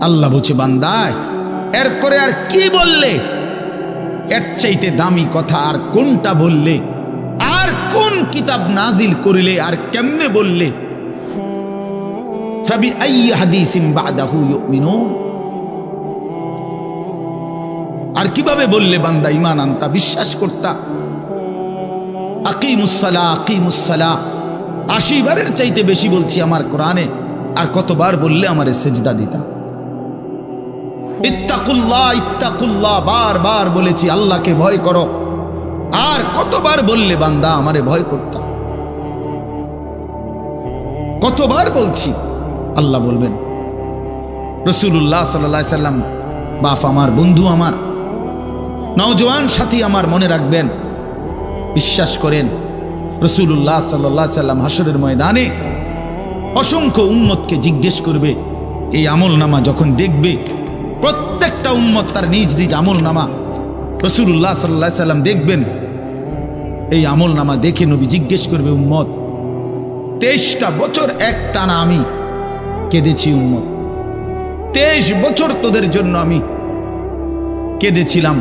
আল্লাহ বলছে, বান্দা এরপরে আর কি বললে, এর চাইতে দামি কথা আর কোনটা বললে, আর কোন কিতাব নাজিল করিলে, আর কেমনে বললে? ফাবিআইয়ি হাদিসিন বা'দাহু ইউমিনুন। আর কিভাবে বললে বান্দা ঈমান আনতা, বিশ্বাস করতা? আকিমুস সালাহ, আকিমুস সালাহ 80 বারের চাইতে বেশি বলছি আমার কোরআনে, আর কতবার বললে আমারে সেজদা দিতা? ইত্তাকুল্লাহ, ইত্তাকুল্লাহ বারবার বলেছি, আল্লাহকে ভয় করো, আর কতবার বললে বান্দা আমারে ভয় করতা? কতবার বলছি? আল্লাহ বলবেন। রাসূলুল্লাহ সাল্লাল্লাহু আলাইহি সাল্লাম বাপ আমার, বন্ধু আমার, নওজোয়ান সাথী আমার, মনে রাখবেন, বিশ্বাস করেন, রাসূলুল্লাহ সাল্লাল্লাহু আলাইহি সাল্লাম হাসরের ময়দানে অসংখ্য উম্মতকে জিজ্ঞেস করবে। এই আমল নামা যখন দেখবে, প্রত্যেকটা উম্মত তার নিজ নিজ আমল নামা রাসূলুল্লাহ সাল্লাল্লাহু আলাইহি সাল্লাম দেখবেন। এই আমল নামা দেখে নবী জিজ্ঞেস করবে, উম্মত 23টা বছর এক টানা আমি কেঁদেছি, উম্মত 23 বছর তোদের জন্য আমি কেঁদেছিলাম।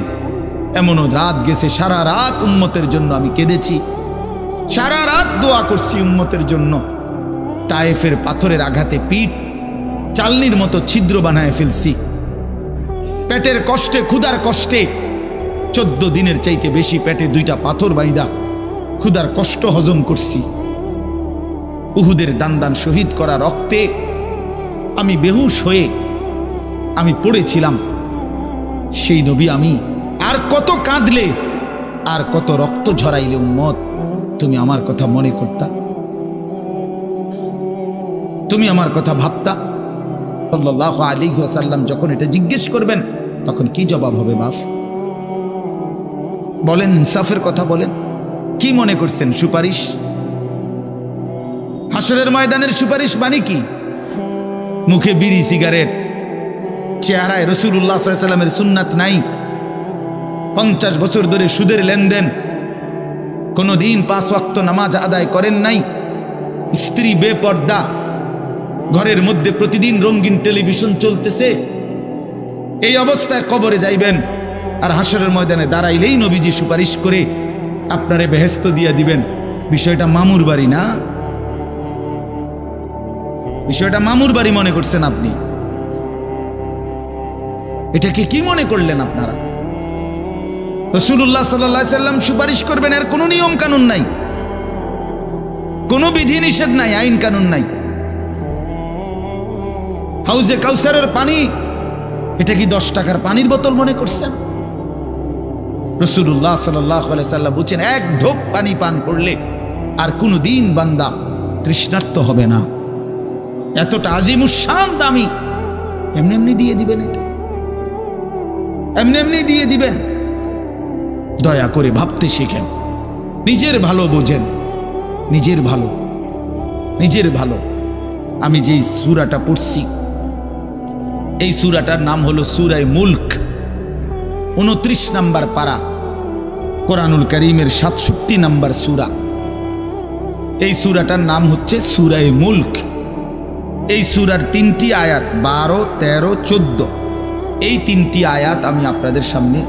এমনও রাত গেছে, সারা রাত উম্মতের জন্য আমি কেঁদেছি, সারা রাত দোয়া করছি উম্মতের জন্য। তায়েফের পাথরের আঘাতে পিঠ চালনির মতো ছিদ্র বানায় ফেলছি। পেটের কষ্টে, ক্ষুধার কষ্টে 14 দিনের চাইতে বেশি পেটে 2টা পাথর বাইদা ক্ষুধার কষ্ট হজম করছি। উহুদের দান শহীদ করা রক্তে আমি বেহুশ হয়ে আমি পড়েছিলাম। সেই নবী আমি আর কত কাঁদলে, আর কত রক্ত ঝরাইলে উম্মত তুমি আমার কথা মনে করতা, তুমি আমার কথা ভাবতা? সাল্লাল্লাহু আলাইহি ওয়াসাল্লাম যখন এটা জিজ্ঞেস করবেন তখন কি জবাব হবে বাপ? বলেন, ইনসাফের কথা বলেন। কি মনে করছেন সুপারিশ? হাসরের ময়দানের সুপারিশ মানে কি? মুখে বিড়ি, সিগারেট, চেহারায় রাসূলুল্লাহ সাল্লাল্লাহু আলাইহি ওয়াসাল্লামের সুন্নাত নাই, 50 বছর ধরে সুদের লেনদেন, কোনোদিন 5 ওয়াক্ত নামাজ আদায় করেন নাই, স্ত্রী বেপর্দা, ঘরের মধ্যে প্রতিদিন রঙিন টেলিভিশন চলতেছে। এই অবস্থায় কবরে যাইবেন, আর হাসরের ময়দানে দাঁড়াইলেই নবীজি সুপারিশ করে আপনারে বেহেশত দিয়া দিবেন। বিষয়টা মামুর বাড়ি না, বিষয়টা মামুর বাড়ি মনে করছেন আপনি। এটাকে কি মনে করলেন আপনারা? রাসূলুল্লাহ সাল্লাল্লাহু আলাইহি সাল্লাম সুপারিশ করবেন, এর কোনো নিয়ম কানুন নাই, কোনো বিধি নিষেধ নাই, আইন কানুন নাই। হাউজে কাউসারের পানি, এটা কি 10 টাকার পানির বোতল মনে করছেন? রাসূলুল্লাহ সাল্লাল্লাহু আলাইহি সাল্লাম বলেছেন, 1 ঢোক পানি পান করলে আর কোনোদিন বান্দা তৃষ্ণার্ত হবে না। এতটা আজিমুশান দামি, এমনি এমনি দিয়ে দিবেন? এটা এমনি এমনি দিয়ে দিবেন? দয়া করে ভাবতে শিখেন, নিজের ভালো বোঝেন, নিজের ভালো, নিজের ভালো। আমি যেই সূরাটা পড়ছি, এই সূরাটার নাম হলো সূরা মুলক, 29 নম্বর পারা, কোরআনুল কারীমের 67 নম্বর সূরা। এই সূরাটার নাম হচ্ছে সূরা মুলক। এই সূরার 3টি আয়াত, 12, 13, 14, এই 3টি আয়াত আমি আপনাদের সামনে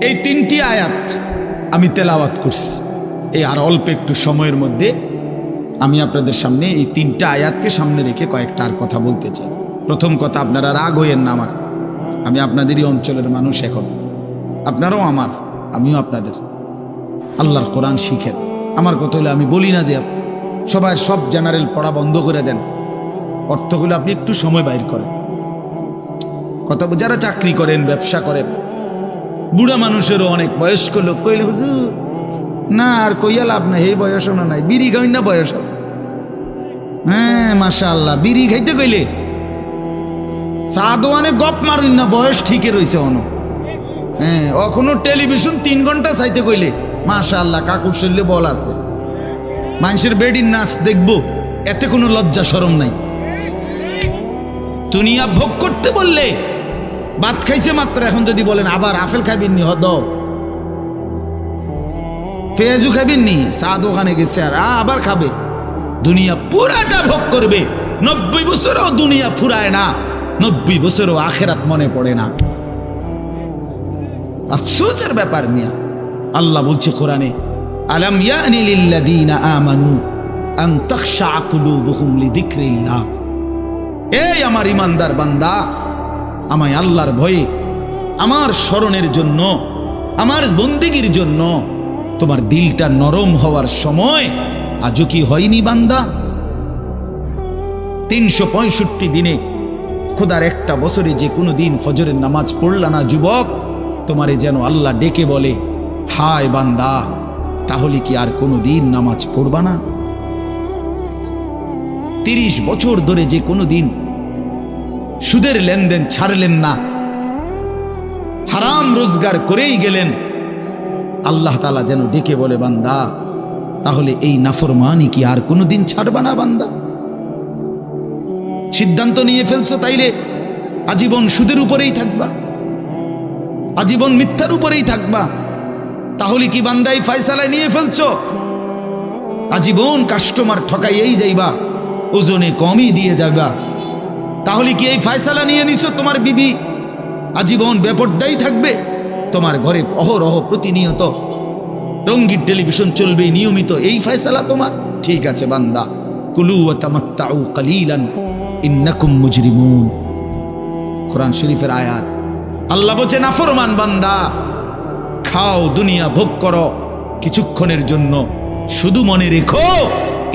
এই 3টি আয়াত আমি তেলাওয়াত করছি। এই আর অল্প একটু সময়ের মধ্যে আমি আপনাদের সামনে এই 3টা আয়াতকে সামনে রেখে কয়েকটা আর কথা বলতে চাই। প্রথম কথা, আপনারা রাগ হইয়েন না আমার, আমি আপনাদেরই অঞ্চলের মানুষ, এখন আপনারাও আমার, আমিও আপনাদের। আল্লাহর কোরআন শিখেন। আমার কথা হলে আমি বলি না যে সবাই সব জেনারেল পড়া বন্ধ করে দেন, অর্থগুলো আপনি একটু সময় বাইর করেন। কথা, যারা চাকরি করেন, ব্যবসা করেন, বুড়া মানুষেরও অনেক বয়স্ক লোক কইলে হুজুর না আর কইয়া লাভ নাই, এই বয়সও না নাই, বিড়ি খাই না বয়স আছে। হ্যাঁ মাশাআল্লাহ, বিড়ি খাইতে কইলে চা দোয়ানে গপ মারুন না, বয়স ঠিকই রয়েছে অন। হ্যাঁ, এখনো টেলিভিশন 3 ঘন্টা চাইতে কইলে মাশাআল্লাহ কাকুর শরীরে বল আছে। মানুষের বেডির নাচ দেখবো, এতে কোনো লজ্জা শরম নাই। দুনিয়া ভোগ করতে বললে, ভাত খাইছে মাত্র, এখন যদি বলেন আবার আপেল খাইবেন নি, হদ পেঁয়াজু খাইবেন নি, চা দোকানে গেছে আর আবার খাবে। দুনিয়া পুরাটা ভোগ করবে। 90 বছরও দুনিয়া ফুরায় না, 90 বছরও আখেরাত মনে পড়ে না। আফসোসের ব্যাপার মিয়া। আল্লাহ বলছে কোরআনে, আলাম ইয়ানি লিল্লাযীনা আমানু আন তাখশা কুলুবুহুম লিযিকরিল্লাহ। এই আমার ইমানদার বান্দা, আমায় আল্লাহর ভয়ে, আমার স্মরণের জন্য, আমার বন্দেগীর জন্য তোমার দিলটা নরম হওয়ার সময় আজও কি হয়নি বান্দা? 365 দিনে খোদার একটা বছরে যে কোনো দিন ফজরের নামাজ পড়লা না যুবক, তোমারে যেন আল্লাহ ডেকে বলে, হায় বান্দা, তাহলে কি আর কোনো দিন নামাজ পড়বা না? 30 বছর ধরে যে কোনো দিন সুদের লেনদেন ছাড়লেন না, হারাম রোজগার করেই গেলেন, আল্লাহ তাআলা যেন ডেকে বলে, বান্দা, তাহলে এই নাফরমানি কি আর কোনোদিন ছাড়বা না বান্দা? সিদ্ধান্ত নিয়ে ফেলছো তাইলে আজীবন সুদের উপরেই থাকবা, আজীবন মিথ্যার উপরেই থাকবা। তাহলে কি বান্দা এই ফয়সালা নিয়ে ফেলছো? আজীবন কাস্টমার ঠকাইয়েই যাইবা, ওজনে কমই দিয়ে যাবা। তাহলে কি এই ফয়সালা নিয়ে নিছো তোমার বিবি আজীবন বেপরদাই থাকবে? তোমার ঘরে অহরহ প্রতিনিয়ত রঙিন টেলিভিশন চলবে নিয়মিত, এই ফয়সালা তোমার? ঠিক আছে বান্দা, কুলু ওয়া তামাত্তাউ কালিলান ইন্নাকুম মুজরিমুন। কোরআন শরীফের আয়াত। আল্লাহ বলছে নাফরমান বান্দা, খাও, দুনিয়া ভোগ করো কিছুক্ষণের জন্য, শুধু মনে রেখো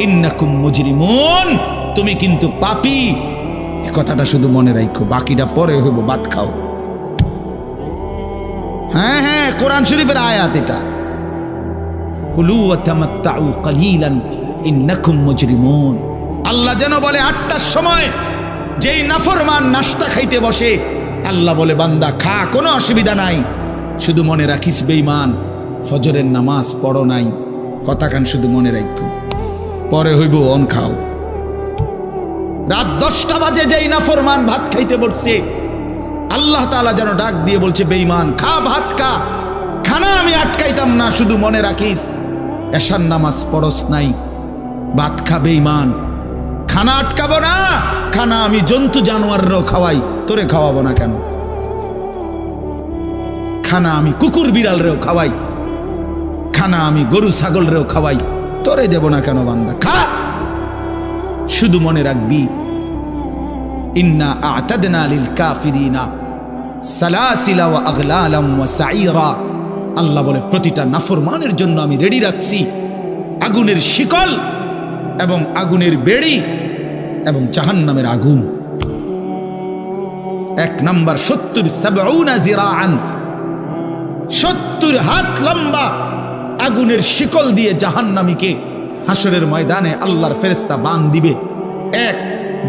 ইন্নাকুম মুজরিমুন, তুমি কিন্তু পাপী। এই কথাটা শুধু মনে রাখো, বাকিটা পরে হইব, ভাত খাও। হ্যাঁ হ্যাঁ, কোরআন শরীফের আয়াত এটা। কুলু ওয়া তামাত্তাউ কালিলান ইন্নাকুম মুজরিমুন। আল্লাহ যেন বলে 8টার সময় যেই নাফরমান নাস্তা খাইতে বসে, আল্লাহ বলে বান্দা খা, কোনো অসুবিধা নাই, শুধু মনে রাখিস বেঈমান ফজরের নামাজ পড়ো নাই। কথাখান শুধু মনে রাখো, পরে হইব অন খাও। রাত 10টা বাজে যেই নাফরমান ভাত খাইতে বসছে, আল্লাহ তাআলা যেন ডাক দিয়ে বলছে বেঈমান খা, ভাত খা, খানা আমি আটকাইতাম না, শুধু মনে রাখিস এশার নামাজ পড়স নাই, ভাত খা বেঈমান। খানা আটকাবো না, খানা আমি জন্তু জানোয়াররাও খাওয়াই, তোরে খাওয়াবো না কেন? খানা আমি কুকুর বিড়ালরেও খাওয়াই, খানা আমি গরু ছাগলরেও খাওয়াই, তোরে দেব না কেন বান্দা? খা, শুধু মনে রাখবি ইন্না আ'তাদনা লিল কাফিরিনা সালাসিলা ওয়া আগলালাম ওয়া সাইরা। আল্লাহ বলে প্রতিটা নাফরমানের জন্য আমি রেডি রাখছি আগুনের শিকল এবং আগুনের বেড়ি এবং জাহান্নামের আগুন। 1 নাম্বার 70 জিরাআন, 70 হাত লম্বা আগুনের শিকল দিয়ে জাহান্নামীকে হাসরের ময়দানে আল্লাহর ফেরেশতা বাঁধ দিবে। 1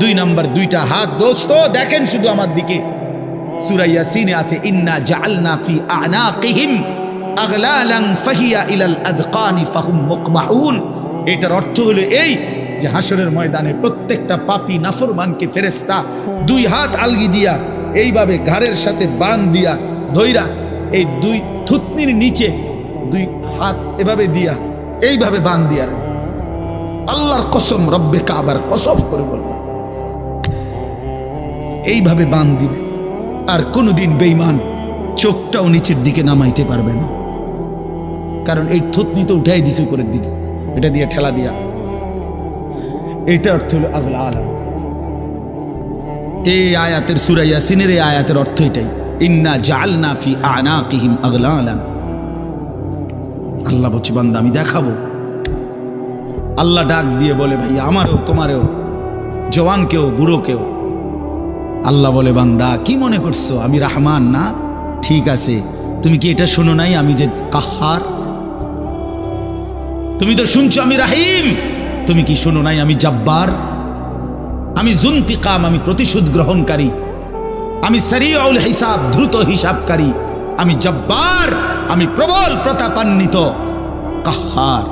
2 নাম্বার 2টা হাত। দোস্ত দেখেন শুধু আমার দিকে, সূরা ইয়াসিনে আছে ইন্না জাআলনা ফি আ'নাকিহিম আগলালান ফাহিয়া ইলাল আদকানি ফাহুম মুকমাহুন। এটার অর্থ হলো এই যে হাসরের ময়দানে প্রত্যেকটা পাপী নাফরমানকে ফেরেশতা 2 হাত আলগি দিয়া এইভাবে ঘাড়ের সাথে বাঁধ দিয়া ধইরা, এই 2 থুতনির নিচে 2 হাত এভাবে দিয়া এইভাবে বাঁধ দিয়া, আল্লাহর কসম, রব্বে কাবার কসম করে বললাম, এইভাবে বাঁধ দিবে। আর কোনোদিন বেঈমান চোখটাও নিচের দিকে নামাইতে পারবে না, কারণ এই থুতনি তো উঠাই দিছে উপরের দিকে, এটা দিয়ে ঠেলা দিয়া। এটা অর্থ হলো আগলাল। এই আয়াতের সূরা ইয়াসিনের এই আয়াতের অর্থ এটাই, ইন্না জাআলনা ফি আ'নাকিহিম আগলালান। আল্লাহ বলছে বান্দা আমি দেখাবো। আল্লাহ ডাক দিয়ে বলে ভাই আমারও তোমারও, জওয়ানকেও বুড়োকেও। আল্লাহ বলে বান্দা কি মনে করছো আমি রহমান না? ঠিক আছে, তুমি কি এটা শোনো নাই আমি যে কাহ্হার? তুমি তো শুনছো আমি রাহিম, তুমি কি শোনো নাই আমি জব্বার? আমি যুনতিকাম, আমি প্রতিশোধ গ্রহণকারী, আমি সারিউল হিসাব, দ্রুত হিসাবকারী, আমি জব্বার, আমি প্রবল প্রতাপান্বিত, কাহ্হার,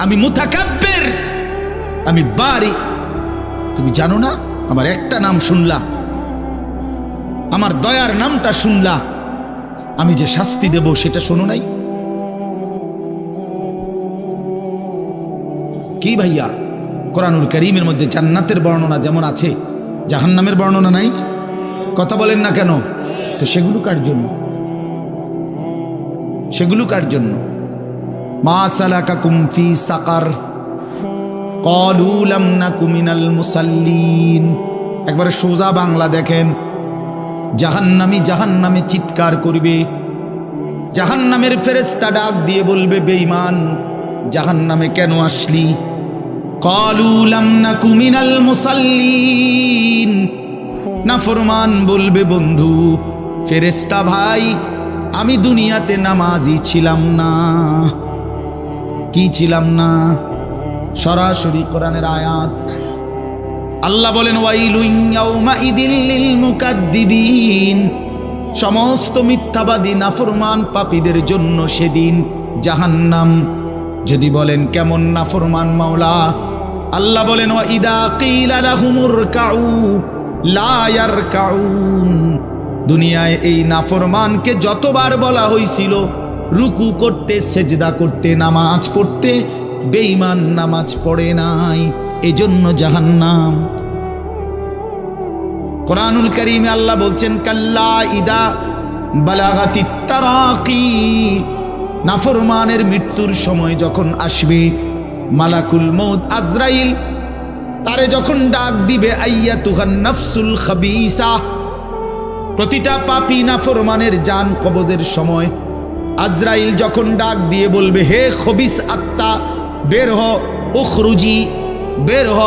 আমি মুতাকাব্বির, আমি বারি। তুমি জানো না? আমার একটা নাম শুনলা, আমার দয়ার নামটা শুনলা, আমি যে শাস্তি দেব সেটা শোনো নাই? কি ভাইয়া, কোরআনুল কারীমের মধ্যে জান্নাতের বর্ণনা যেমন আছে, জাহান্নামের বর্ণনা নাই? কথা বলেন না কেন? তো সেগুলো কার জন্য? সেগুলো কার জন্য? মা সালাকাকুম ফি সাকার ক্বালু লাম নাকু মিনাল মুসাল্লিন। একবারে সোজা বাংলা দেখেন, জাহান্নামী জাহান্নামে চিৎকার করবে, জাহান্নামের ফেরেশতা ডাক দিয়ে বলবে বেঈমান জাহান্নামে কেন আসলি? ক্বালু লাম নাকু মিনাল মুসাল্লিন। নাফরমান বলবে বন্ধু ফেরেশতা ভাই আমি দুনিয়াতে নামাজি ছিলাম না। কি ছিলাম না? সরাসরি কোরআনের আয়াত। আল্লাহ বলেন ওয়াইলুন ইয়াউমাইদিল লিল মুকাদ্দিবিন। সমস্ত মিথ্যাবাদী নাফরমান পাপীদের জন্য সেদিন জাহান্নাম। যদি বলেন কেমন নাফরমান মাওলা? আল্লাহ বলেন ওয়া ইদা কিলা লাহুমুর কাউ লা ইয়ারকাউন। দুনিয়ায় এই নাফরমানকে যতবার বলা হয়েছিল রুকু করতে, সেজদা করতে, নামাজ পড়তে, বেঈমান নামাজ পড়ে নাই, এজন্য জাহান্নাম। কোরআনুল কারীমে আল্লাহ বলছেন কাল্লা ইদা বালাগাতিত তারাকি, নাফরমানের মৃত্যুর সময় যখন আসবে, মালাকুল মউত আজরাইল তারে যখন ডাক দিবে, আইয়াতুহান নাফসুল খাবিসা, প্রতিটা পাপী নাফরমানের জান কবজের সময় আজরাইল যখন ডাক দিয়ে বলবে, হে খবিস আত্মা বের হ, উখরুজি বের হ,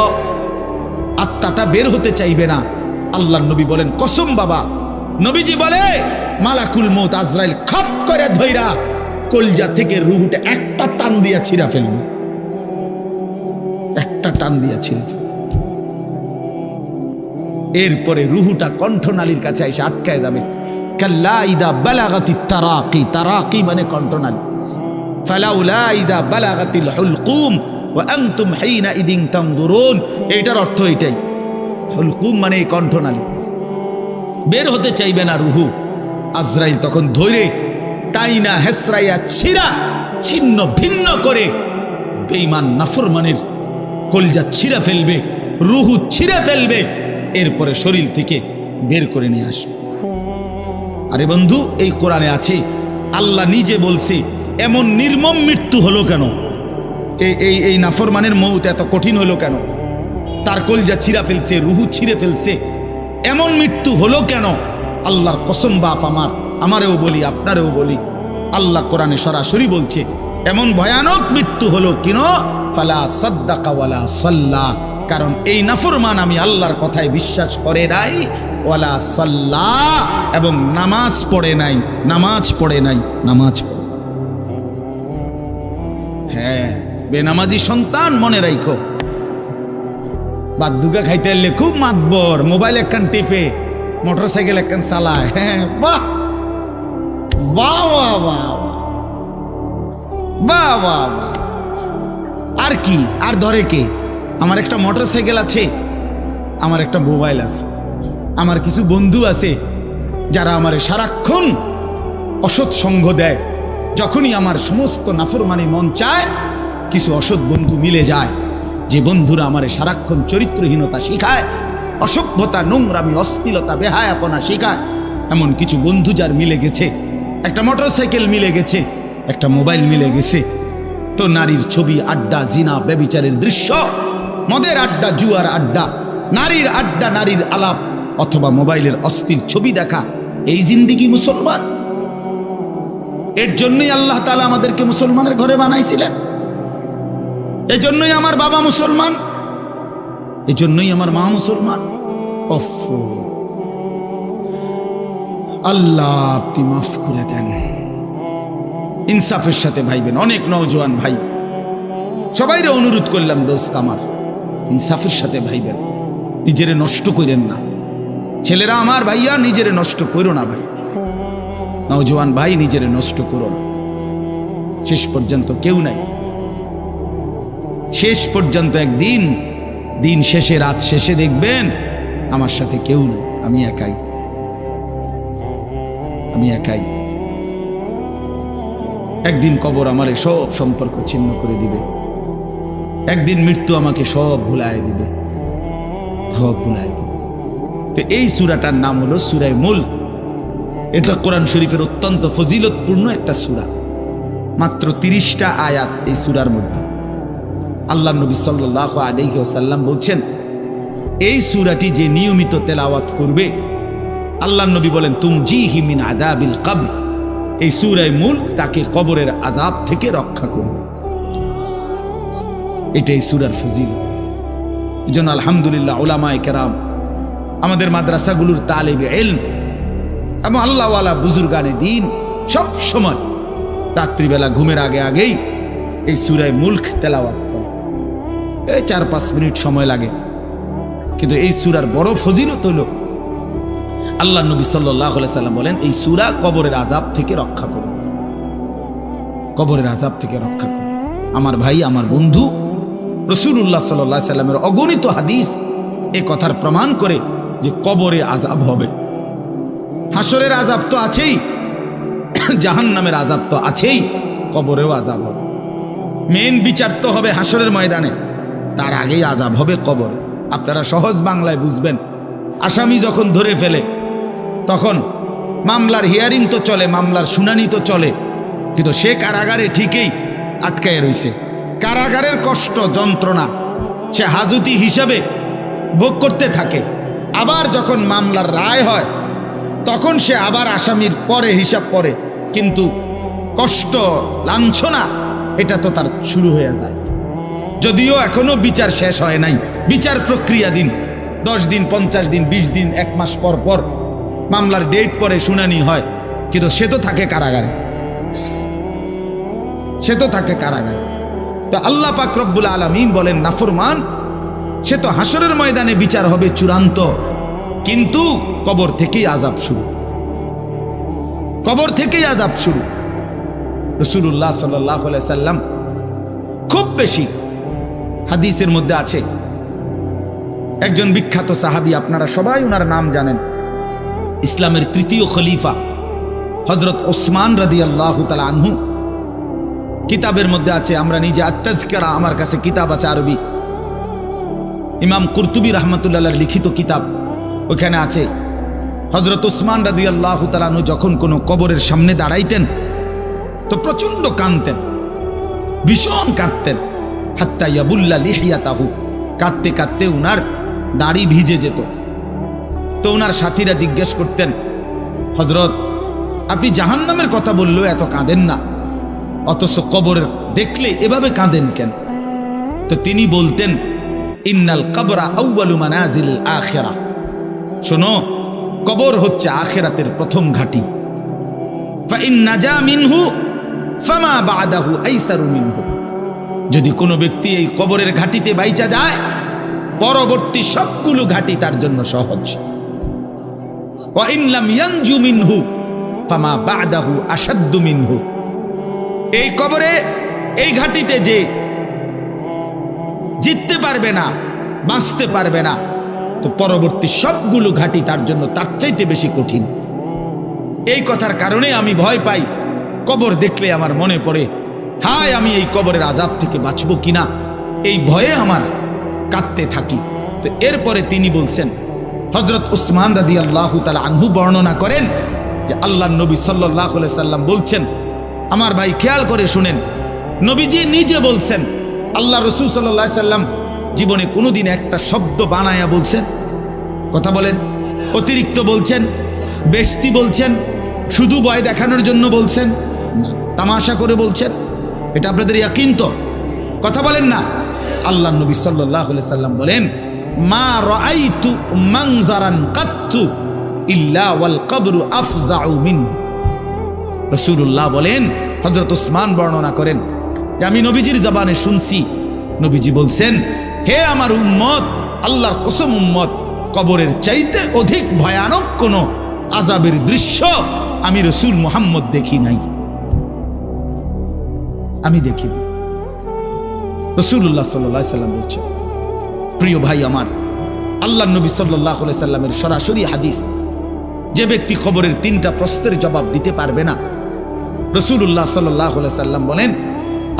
আত্মাটা বের হতে চাইবে না। আল্লাহর নবী বলেন, কসম বাবা, নবীজি বলে মালাকুল মউত আজরাইল খপ করে ধইরা কলজা থেকে রুহটা একটা টান দিয়া ছিঁড়া ফেলবে, একটা টান দিয়া ছিঁড়ে ফেলবে। এরপরে রুহুটা কণ্ঠনালীর কাছে এসে আটকায় যাবে। কাল্লা ইদা বালাগাতিত তারাকি, তারাকি মানে কণ্ঠনালী। ফালাউলা ইদা বালাগাতিল হুলকুম ওয়া আনতুম হিনা ইদিন তানজুরুন, এটার অর্থ এটাই। হুলকুম মানে এই কণ্ঠনালী, বের হতে চাইবে না রুহু। আজরাইল তখন ধরে টাইনা হেসরাইয়া ছিঁড়া ছিন্ন ভিন্ন করে বেঈমান নাফরমানের কলজা ছিঁড়ে ফেলবে, রুহু ছিঁড়ে ফেলবে, এরপরে শরীর থেকে বের করে নিয়ে আসবে। আরে বন্ধু, এই কোরআনে আছে, আল্লাহ নিজে বলছে এমন নির্মম মৃত্যু হলো কেন, এই নাফরমানের মউত এত কঠিন হলো কেন, তার কলজা ছিঁড়া ফেলছে, রুহু ছিঁড়ে ফেলছে, এমন মৃত্যু হলো কেন? আল্লাহর কসম বাপ আমারেও বলি, আপনারেও বলি, আল্লাহ কোরআনে সরাসরি বলছে এমন ভয়ানক মৃত্যু হলো কেন, ফালা সাদ্দাকা ওয়ালা সাল্লা, কারণ এই নাফরমান আমি আল্লাহর কথায় বিশ্বাস করে নাই, ওয়ালা সাল্লা, এবং নামাজ পড়ে নাই, নামাজ পড়ে নাই, নামাজ পড়ে। হ্যাঁ, বেনামাজি সন্তান মনে রাখো, বাদুকা খাইতে এলে খুব মাতবর, মোবাইল একখান টিপে, মোটরসাইকেল একখান চালায়। হ্যাঁ, বাহ বাহ বাহ বাহ বাহ বাহ বাহ। আর কি, আর ধরে কে? আমার একটা মোটরসাইকেল আছে, আমার একটা মোবাইল আছে, আমার কিছু বন্ধু আছে যারা আমার সারাক্ষণ অসৎ সঙ্গ দেয়। যখনই আমার সমস্ত নাফরমানি মন চায়, কিছু অসৎ বন্ধু মিলে যায়, যে বন্ধুরা আমার সারাক্ষণ চরিত্রহীনতা শিখায়, অসভ্যতা, নোংরামি, অশ্লীলতা, বেহায়াপনা শিখায়। এমন কিছু বন্ধু যার মিলে গেছে, একটা মোটরসাইকেল মিলে গেছে, একটা মোবাইল মিলে গেছে, তো নারীর ছবি, আড্ডা, জিনা, ব্যভিচারের দৃশ্য, মদের আড্ডা, জুয়ার আড্ডা, নারীর আড্ডা, নারীর আলাপ, অথবা মোবাইলের অস্থির ছবি দেখা, এই জিন্দিগি মুসলমান? এর জন্যই আল্লাহ তাআলা আমাদেরকে মুসলমানের ঘরে বানাইছিলেন। এজন্যই আমার বাবা মুসলমান, এজন্যই আমার মা মুসলমান। আল্লাহ আপনি মাফ করে দেন, ইনসাফের সাথে ভাইবেন। অনেক নওজোয়ান ভাই, সবাইরে অনুরোধ করলাম, দোস্ত আমার, ইনসাফের সাথে ভাইবেন, নিজেরে নষ্ট করেন না। ছেলেরা আমার, ভাইয়া নিজেরে নষ্ট করো না ভাই, নওজোয়ান ভাই নিজেরে নষ্ট করো না। শেষ পর্যন্ত কেউ নাই, শেষ পর্যন্ত একদিন, দিন শেষে, রাত শেষে দেখবেন আমার সাথে কেউ নেই, আমি একাই, আমি একাই। একদিন কবর আমারে সব সম্পর্ক ছিন্ন করে দিবে, একদিন মৃত্যু আমাকে সব ভুলায় দিবে, সব ভুলায় দিবে। তো এই সূরাটার নাম হলো সূরা মুলক। এটা কোরআন শরীফের অত্যন্ত ফজিলতপূর্ণ একটা সূরা, মাত্র 30টা আয়াত এই সূরার মধ্যে। আল্লাহ নবী সাল্লাল্লাহু আলাইহি ওয়াসাল্লাম বলছেন, এই সূরাটি যে নিয়মিত তেলাওয়াত করবে, আল্লাহ নবী বলেন, তুমজিহি মিন আযাবিল কবর, এই সূরা মুলক তাকে কবরের আযাব থেকে রক্ষা করবে। এটাই সূরার ফজিলত। এজন্য আলহামদুলিল্লাহ উলামায়ে কেরাম, আমাদের মাদ্রাসাগুলোর তালিবে ইলম এবং আল্লাহওয়ালা বুজুর্গানে দ্বীন সব সময় রাত্রিবেলা ঘুমের আগেই এই সূরা মুলক তেলাওয়াত করে। এই 4-5 মিনিট সময় লাগে, কিন্তু এই সূরার বড় ফজিলত হলো, আল্লাহ নবী সাল্লাল্লাহু আলাইহি সাল্লাম বলেন, এই সূরা কবরের আযাব থেকে রক্ষা করবে, কবরের আযাব থেকে রক্ষা করবে। আমার ভাই, আমার বন্ধু, রাসূলুল্লাহ সাল্লাল্লাহু আলাইহি সাল্লামের অগণিত হাদিস এই কথার প্রমাণ করে যে কবরে আযাব হবে। হাসরের আযাব তো আছেই, জাহান্নামের আযাব তো আছেই, কবরেও আযাব হবে। মেন বিচার তো হবে হাসরের ময়দানে, তার আগেই আযাব হবে কবরে। আপনারা সহজ বাংলায় বুঝবেন, আসামি যখন ধরে ফেলে, তখন মামলার হিয়ারিং তো চলে, মামলার শুনানি তো চলে, কিন্তু সে কারাগারে ঠিকই আটকায় রইছে। কারাগারের কষ্ট যন্ত্রণা সে হাজতি হিসাবে ভোগ করতে থাকে। আবার যখন মামলার রায় হয় তখন সে আবার আসামির পরে হিসাব পরে, কিন্তু কষ্ট লাঞ্ছনা এটা তো তার শুরু হয়ে যায়। যদিও এখনো বিচার শেষ হয় নাই, বিচার প্রক্রিয়া দিন 10 দিন 50 দিন 20 দিন 1 মাস পর পর মামলার ডেট পরে শুনানি হয়, কিন্তু সে তো থাকে কারাগারে, সে তো থাকে কারাগারে। তো আল্লাহ পাক রব্বুল আলামিন বলেন নাফরমান সে তো হাসরের ময়দানে বিচার হবে চূড়ান্ত, কিন্তু কবর থেকেই আযাব শুরু, কবর থেকেই আযাব শুরু। রাসূলুল্লাহ সাল্লাল্লাহু আলাইহি সাল্লাম খুব বেশি হাদিসের মধ্যে আছে, একজন বিখ্যাত সাহাবী, আপনারা সবাই ওনার নাম জানেন, ইসলামের 3য় খলিফা হযরত ওসমান রাদিয়াল্লাহু তাআলা আনহু। কিতাবের মধ্যে আছে, আমরা নিজে আত-তাযকিরা, আমার কাছে কিতাব আছে আরবি, ইমাম কুরতুবী রাহমাতুল্লাহ লিখিত কিতাব, ওখানে আছে হযরত ওসমান রাদিয়াল্লাহু তাআলা আনহু যখন কোনো কবরের সামনে দাঁড়াইতেন তো প্রচন্ড কাঁদতেন, ভীষণ কাঁদতেন, হাত্তা ইয়াবুল্লা লিহিয়াতাহু, কাঁদতে কাঁদতে উনার দাড়ি ভিজে যেত। তো উনার সাথীরা জিজ্ঞেস করতেন, হযরত আপনি জাহান্নামের কথা বললেও এত কাঁদেন না, অথচ কবর দেখলে এভাবে কাঁদেন কেন? তো তিনি বলতেন, ইন্নাল কবরা আউয়ালু মানাজিল আখিরা, শোনো কবর হচ্ছে আখিরাতের প্রথম ঘাঁটি। ফা ইন নাজা মিনহু ফামা বাদাহু আইসারু মিনহু, যদি কোনো ব্যক্তি এই কবরের ঘাঁটিতে বাইচা যায় পরবর্তী সবগুলো ঘাঁটি তার জন্য সহজ। ওয়া ইন লাম ইয়ানজু মিনহু ফামা বাদাহু আশাদ্দু মিনহু, এই কবরে এই ঘাঁটিতে যে জিততে পারবে না, বাঁচতে পারবে না, তো পরবর্তী সবগুলো ঘাঁটি তার জন্য তার চাইতে বেশি কঠিন। এই কথার কারণে আমি ভয় পাই, কবর দেখলে আমার মনে পড়ে, হায় আমি এই কবরের আযাব থেকে বাঁচবো কিনা, এই ভয়ে আমার কাঁদতে থাকি। তো এরপরে তিনি বলছেন, হযরত ওসমান রাদিয়াল্লাহু তাআলা আনহু বর্ণনা করেন যে আল্লাহর নবী সাল্লাল্লাহু আলাইহি সাল্লাম বলছেন, আমার ভাই খেয়াল করে শুনেন, নবীজি নিজে বলছেন, আল্লাহ রাসূল সাল্লাল্লাহু আলাইহি সাল্লাম জীবনে কোনোদিন একটা শব্দ বানায়া বলছেন? কথা বলেন। অতিরিক্ত বলছেন, বেশতি বলছেন, শুধু ভয় দেখানোর জন্য বলছেন না, তামাশা করে বলছেন? এটা আপনাদের ইয়াকিন তো? কথা বলেন না। আল্লাহ নবী সাল্লাল্লাহু আলাইহি সাল্লাম বলেন, মা রাআইতু মানজারান কাত্তু ইল্লা ওয়াল কবরু আফজাউ মিনহু। রাসূলুল্লাহ বলেন, হযরত ওসমান বর্ণনা করেন যে আমি নবীজির জবানে শুনছি, নবীজি বলছেন, হে আমার উম্মত, আল্লাহর কসম উম্মত, কবরের চাইতে অধিক ভয়ানক কোন আযাবের দৃশ্য আমি রাসূল মুহাম্মদ দেখি নাই, আমি দেখি। রাসূলুল্লাহ সাল্লাল্লাহু আলাইহি সাল্লাম বলছেন, প্রিয় ভাই আমার, আল্লাহর নবী সাল্লাল্লাহু আলাইহি সাল্লামের সরাসরি হাদিস, যে ব্যক্তি কবরের 3টা প্রশ্নের জবাব দিতে পারবে না, রাসূলুল্লাহ সাল্লাল্লাহু আলাইহি সাল্লাম বলেন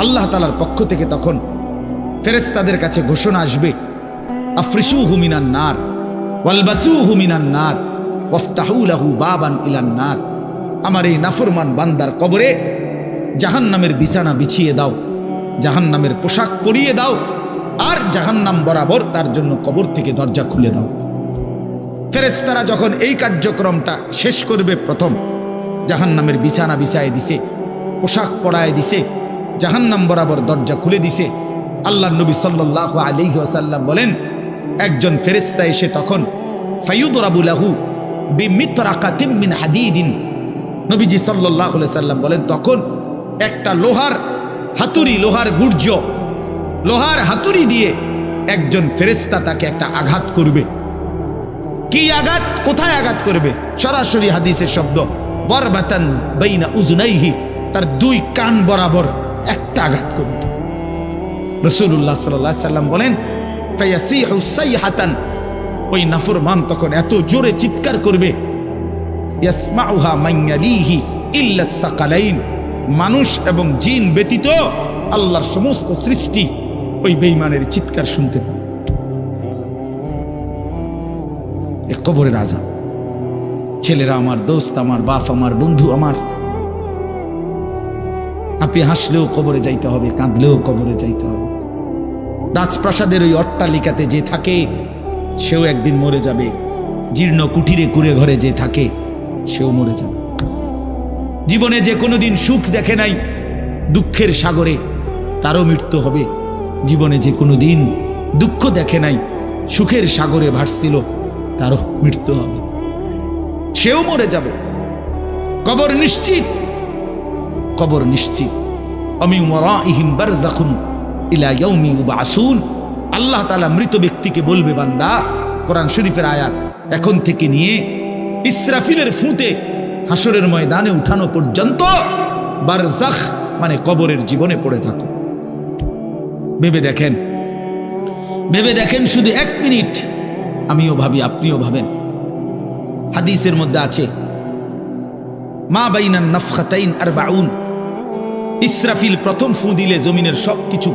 আল্লাহ তাআলার পক্ষ থেকে তখন ফেরেশতাদের কাছে ঘোষণা আসবে, আফরিশুহু মিনান নার ওয়ালবাসুহু মিনান নার ওয়াফতাহু লাহু বাবান ইলান নার। আমার এই নাফরমান বান্দার কবরে জাহান্নামের বিছানা বিছিয়ে দাও, জাহান্নামের পোশাক পরিয়ে দাও, আর জাহান্নাম বরাবর তার জন্য কবর থেকে দরজা খুলে দাও। ফেরেশতারা যখন এই কার্যক্রমটা শেষ করবে, প্রথম জাহান্নামের বিছানা বিছায় দিছে, পোশাক পরায় দিছে, জাহান্নাম বরাবর দরজা খুলে দিছে, আল্লাহর নবী সাল্লাল্লাহু আলাইহি ওয়াসাল্লাম বলেন, একজন ফেরেশতা এসে তখন ফায়ুদরাবু লাহু বিমিতরাকাতিন মিন হাদিদিন, নবীজি সাল্লাল্লাহু আলাইহি সাল্লাম বলেন, তখন একটা লোহার হাতুড়ি, লোহার গুর্জ, লোহার হাতুড়ি দিয়ে একজন ফেরেশতা তাকে একটা আঘাত করবে। কি আঘাত? কোথায় আঘাত করবে? সরাসরি হাদিসের শব্দ, বরবাতান বাইনা উযুনাইহি, তার 2 কান বরাবর একটা আঘাত করবে। রাসূলুল্লাহ সাল্লাল্লাহু আলাইহি সাল্লাম বলেন, ফায়াসিহু সাইহাতান, ওই নাফরমান তখন এত জোরে চিৎকার করবে, ইয়াসমাউহা মান ইয়ালিহি ইল্লা সাকালাইন, মানুষ এবং জিন ব্যতীত আল্লাহর সমস্ত সৃষ্টি ওই বেঈমানের চিৎকার শুনতে পাবে। এই কবরের আযাব, ছেলেরা আমার, দোস্ত আমার, বাপ আমার, বন্ধু আমার। আপনি হাসলেও কবরে যাইতে হবে, কাঁদলেও কবরে যাইতে হবে। রাজপ্রাসাদের ওই অট্টালিকাতে যে থাকে সেও একদিন মরে যাবে, জীর্ণ কুঠিরে কুড়ে ঘরে যে থাকে সেও মরে যাবে। জীবনে যে কোনোদিন সুখ দেখে নাই দুঃখের সাগরে, তারও মৃত্যু হবে। জীবনে যে কোনোদিন দুঃখ দেখে নাই সুখের সাগরে ভাসছিল, তারও মৃত্যু হবে, সেও মরে যাবে। কবর নিশ্চিত, কবর নিশ্চিত। অমিন ওয়ারাইহিম বারযাখুন ইলা ইয়াউমি ইউবআসুন। আল্লাহ তাআলা মৃত ব্যক্তিকে বলবে, বান্দা, কোরআন শরীফের আয়াত, এখন থেকে নিয়ে ইসরাফিলের ফুঁতে হাসরের ময়দানে উঠানো পর্যন্ত বারজাখ মানে কবরের জীবনে পড়ে থাকো। ভেবে দেখেন, ভেবে দেখেন, শুধু 1 মিনিট। আমিও ভাবি, আপনিও ভাবেন। হাদিসের মধ্যে আছে, মা বাইনান নাফখাতাইন 40। ইসরাফিল প্রথম ফু দিলে জমিনের সবকিছু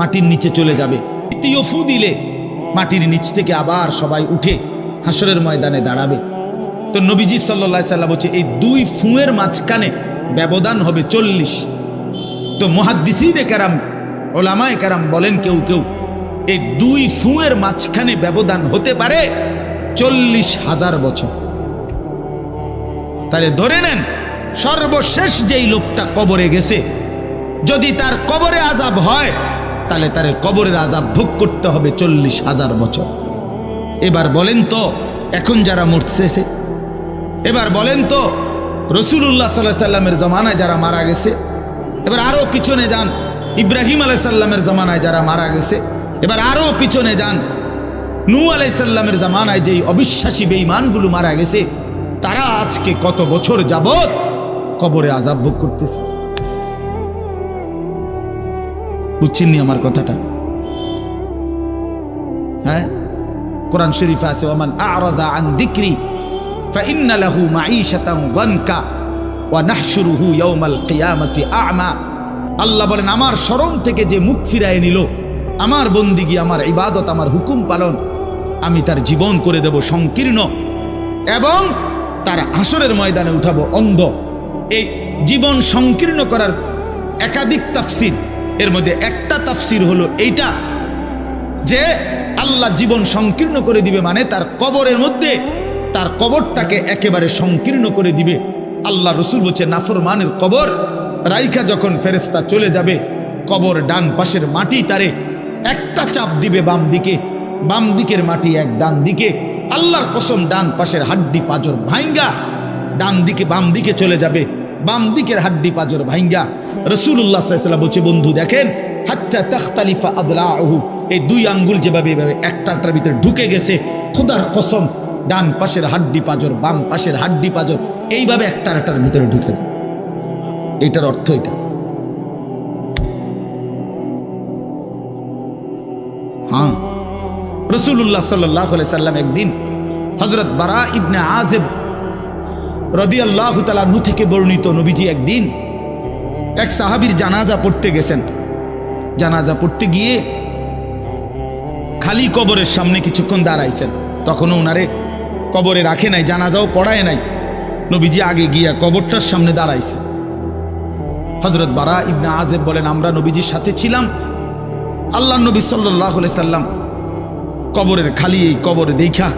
মাটির নিচে চলে যাবে। দ্বিতীয় ফু দিলে মাটির নিচ থেকে আবার সবাই উঠে হাসরের ময়দানে দাঁড়াবে। তো নবীজি সাল্লাল্লাহু আলাইহি সাল্লাম বলছে, এই 2 ফুঁয়ের মাঝখানে ব্যবধান হবে 40। তো মুহাদ্দিসিনে কেরাম, ওলামায়ে কেরাম বলেন, কেউ কেউ এই 2 ফুঁয়ের মাঝখানে ব্যবধান হতে পারে 40,000 বছর। তাহলে ধরে নেন, সর্বশেষ যেই লোকটা কবরে গেছে, যদি তার কবরে আযাব হয়, তাহলে তার কবরের আযাব ভোগ করতে হবে 40,000 বছর। এবার বলেন তো, এখন যারা মরতেছে, এবার বলেন তো রাসূলুল্লাহ সাল্লাল্লাহু আলাইহি সাল্লামের জমানায় যারা মারা গেছে, এবার আরো পিছনে যান, ইব্রাহিম আলাইহিস সালামের জমানায় যারা মারা গেছে, এবার আরো পিছনে যান, নূহ আলাইহিস সালামের জমানায় যেই অবিশ্বাসী বেঈমানগুলো মারা গেছে, তারা আজকে কত বছর যাবত কবরে আযাব ভোগ করতেছে। বুঝছেননি আমার কথাটা? হ্যাঁ, কোরআন শরীফে আছে, ওমান আ'রাযা আন যিকরি ফাইন্না লাহু মাঈশাতান যানকা ওয়া নাহশুরুহু ইয়াওমাল কিয়ামাতি আ'মা। আল্লাহ বলেন, আমার স্মরণ থেকে যে মুখ ফিরায় নিল, আমার বন্দিগি, আমার ইবাদত, আমার হুকুম পালন, আমি তার জীবন করে দেব সংকীর্ণ, এবং তার হাসরের ময়দানে উঠাবো অন্ধ। এই জীবন সংকীর্ণ করার একাধিক তাফসির, এর মধ্যে একটা তাফসির হলো এইটা, যে আল্লাহ জীবন সংকীর্ণ করে দিবে মানে তার কবরের মধ্যে তার কবরটাকে একেবারে সংকীর্ণ করে দিবে। আল্লাহ রসুল বলছে, নাফরমানের কবর রাইখা যখন ফেরেশতা চলে যাবে, কবর ডান পাশের মাটি তারে একটা চাপ দিবে বাম দিকে, বাম দিকের মাটি এক ডান দিকে। আল্লাহর কসম, ডান পাশের হাড্ডি পাঁজর ভাঙ্গা ডান দিকে বাম দিকে চলে যাবে, বাম দিকের হাড্ডি পাঁজর ভাঙ্গা। রাসূলুল্লাহ সাল্লাল্লাহু আলাইহি ওয়াসাল্লাম বলছে, বন্ধু দেখেন, হাত্তা তাখতালিফা আদলাউহু, এই 2 আঙ্গুল যেভাবে এভাবে একটাটার ভিতরে ঢুকে গেছে, খোদার কসম, ডান পাশের হাড্ডি পাঁজর, বাম পাশের হাড্ডি পাঁজর এইভাবে একটাটার ভিতরে ঢুকে যায়। এটার অর্থ এটা। হ্যাঁ, রাসূলুল্লাহ সাল্লাল্লাহু আলাইহি সাল্লাম একদিন হযরত বারা ইবনে আযিব রাদিয়াল্লাহু তাআলা আনহু থেকে বর্ণিত, নবীজি একদিন এক সাহাবীর জানাজা পড়তে গেছেন। জানাজা পড়তে গিয়ে খালি কবরের সামনে কিছুক্ষণ দাঁড়াইছেন। তখনও ওনারে কবরে রাখে নাই, জানাজাও পড়ায় নাই। নবীজি আগে গিয়া কবরটার সামনে দাঁড়াইছে। হযরত বারা ইবনে আযিব বলেন, আমরা নবীজির সাথে ছিলাম। আল্লাহর নবী সাল্লাল্লাহু আলাইহি সাল্লাম কবরের খালি এই কবরে দেখা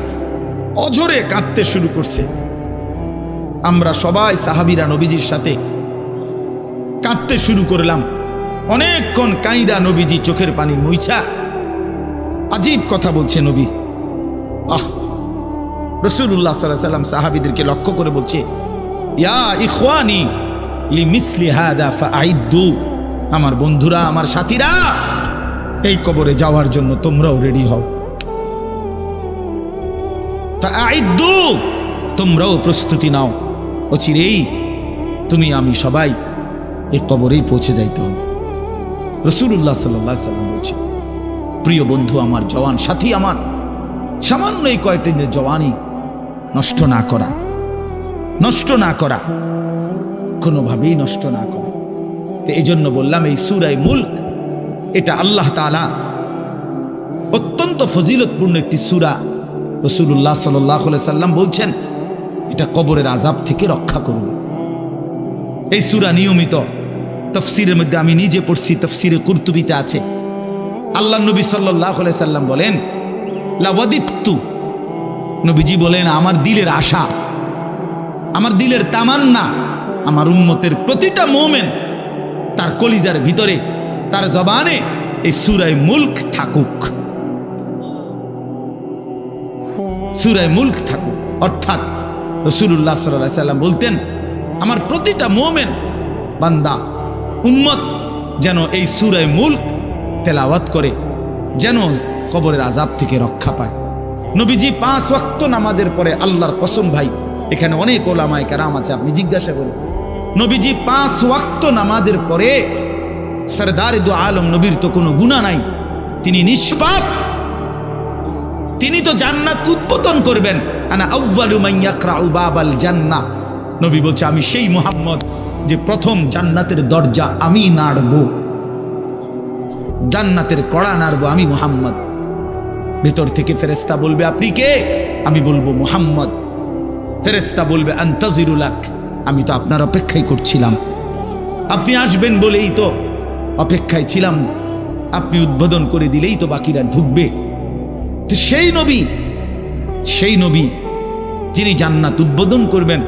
অঝরে কাঁদতে শুরু করছে। আমরা সবাই সাহাবীরা নবীজির সাথে কাঁদতে শুরু করলাম। অনেকক্ষণ কাইদা নবীজি চোখের পানি মুইছা আজীব কথা বলছে নবী। রাসূলুল্লাহ সাল্লাল্লাহু আলাইহি সাল্লাম সাহাবীদেরকে লক্ষ্য করে বলছে, ইয়া ইখওয়ানি লিমিসলি হাদা ফাআইদ্দু, আমার বন্ধুরা, আমার সাথীরা, এই কবরে যাওয়ার জন্য তোমরাও রেডি হও। ফাআইদ্দু, তোমরাও প্রস্তুতি নাও। অচিরেই তুমি আমি সবাই এই কবরেই পৌঁছে যাইতে হবে। রাসূলুল্লাহ সাল্লাল্লাহু আলাইহি সাল্লাম বলছে, প্রিয় বন্ধু আমার, জওয়ান সাথী আমার, সামান্য এই কয়েকটা দিনের জওয়ানি নষ্ট না করা, নষ্ট না করা, কোনোভাবেই নষ্ট না করা। তো এই জন্য বললাম, এই সূরা মুলক এটা আল্লাহ তাআলা অত্যন্ত ফজিলতপূর্ণ একটি সূরা। রাসূলুল্লাহ সাল্লাল্লাহু আলাইহি সাল্লাম বলছেন, এটা কবরের আযাব থেকে রক্ষা করবে। এই সূরা নিয়মিত তাফসীরের মধ্যে আমি নিজে পড়ছি, তাফসীরে কুরতুবীতে আছে। আল্লাহ নবী সাল্লাল্লাহু আলাইহি সাল্লাম বলেন, লাওয়াদিত্তু, নবীজি বলেন আমার দিলের আশা, আমার দিলের তামান্না, আমার উম্মতের প্রতিটা মুমিন তার কলিজার ভিতরে, তার জবানে এই সূরা মুলক থাকুক, সূরা মুলক থাকুক। অর্থাৎ রাসূলুল্লাহ সাল্লাল্লাহু আলাইহি সাল্লাম বলতেন, আমার প্রতিটা মুমিন বান্দা উম্মত যেন এই সূরা মুলক তেলাওয়াত করে, যেন কবরের আযাব থেকে রক্ষা পায়। নবীজি 5 ওয়াক্ত নামাজের পরে, আল্লাহর কসম ভাই, এখানে অনেক ওলামায়ে কেরাম আছে, আপনি জিজ্ঞাসা করুন, নবীজি 5 ওয়াক্ত নামাজের পরে, সরদার দু আলম নবীর তো কোনো গুনাহ নাই, তিনি নিষ্পাপ, তিনি তো জান্নাত উদ্বোধন করবেন। আনা আউয়ালু মান ইয়াকরাউ বাবাল জান্নাহ, নবী বলছে আমি সেই মুহাম্মদ যে প্রথম জান্নাতের দরজা আমি নাড়ব, জান্নাতের কড়া নাড়ব আমি মুহাম্মদ। ভেতর থেকে ফেরেশতা বলবে আপনি কে? আমি বলবো মুহাম্মদ। ফেরেশতা বলবে আনতাজিরু লাক, আমি তো আপনার অপেক্ষাই করছিলাম, আপনি আসবেন বলেই তো অপেক্ষায় ছিলাম, আপনি উদ্বোধন করে দিলেই তো বাকিরা ঢুকবে। তো সেই নবী যিনি জান্নাত উদ্বোধন করবেন,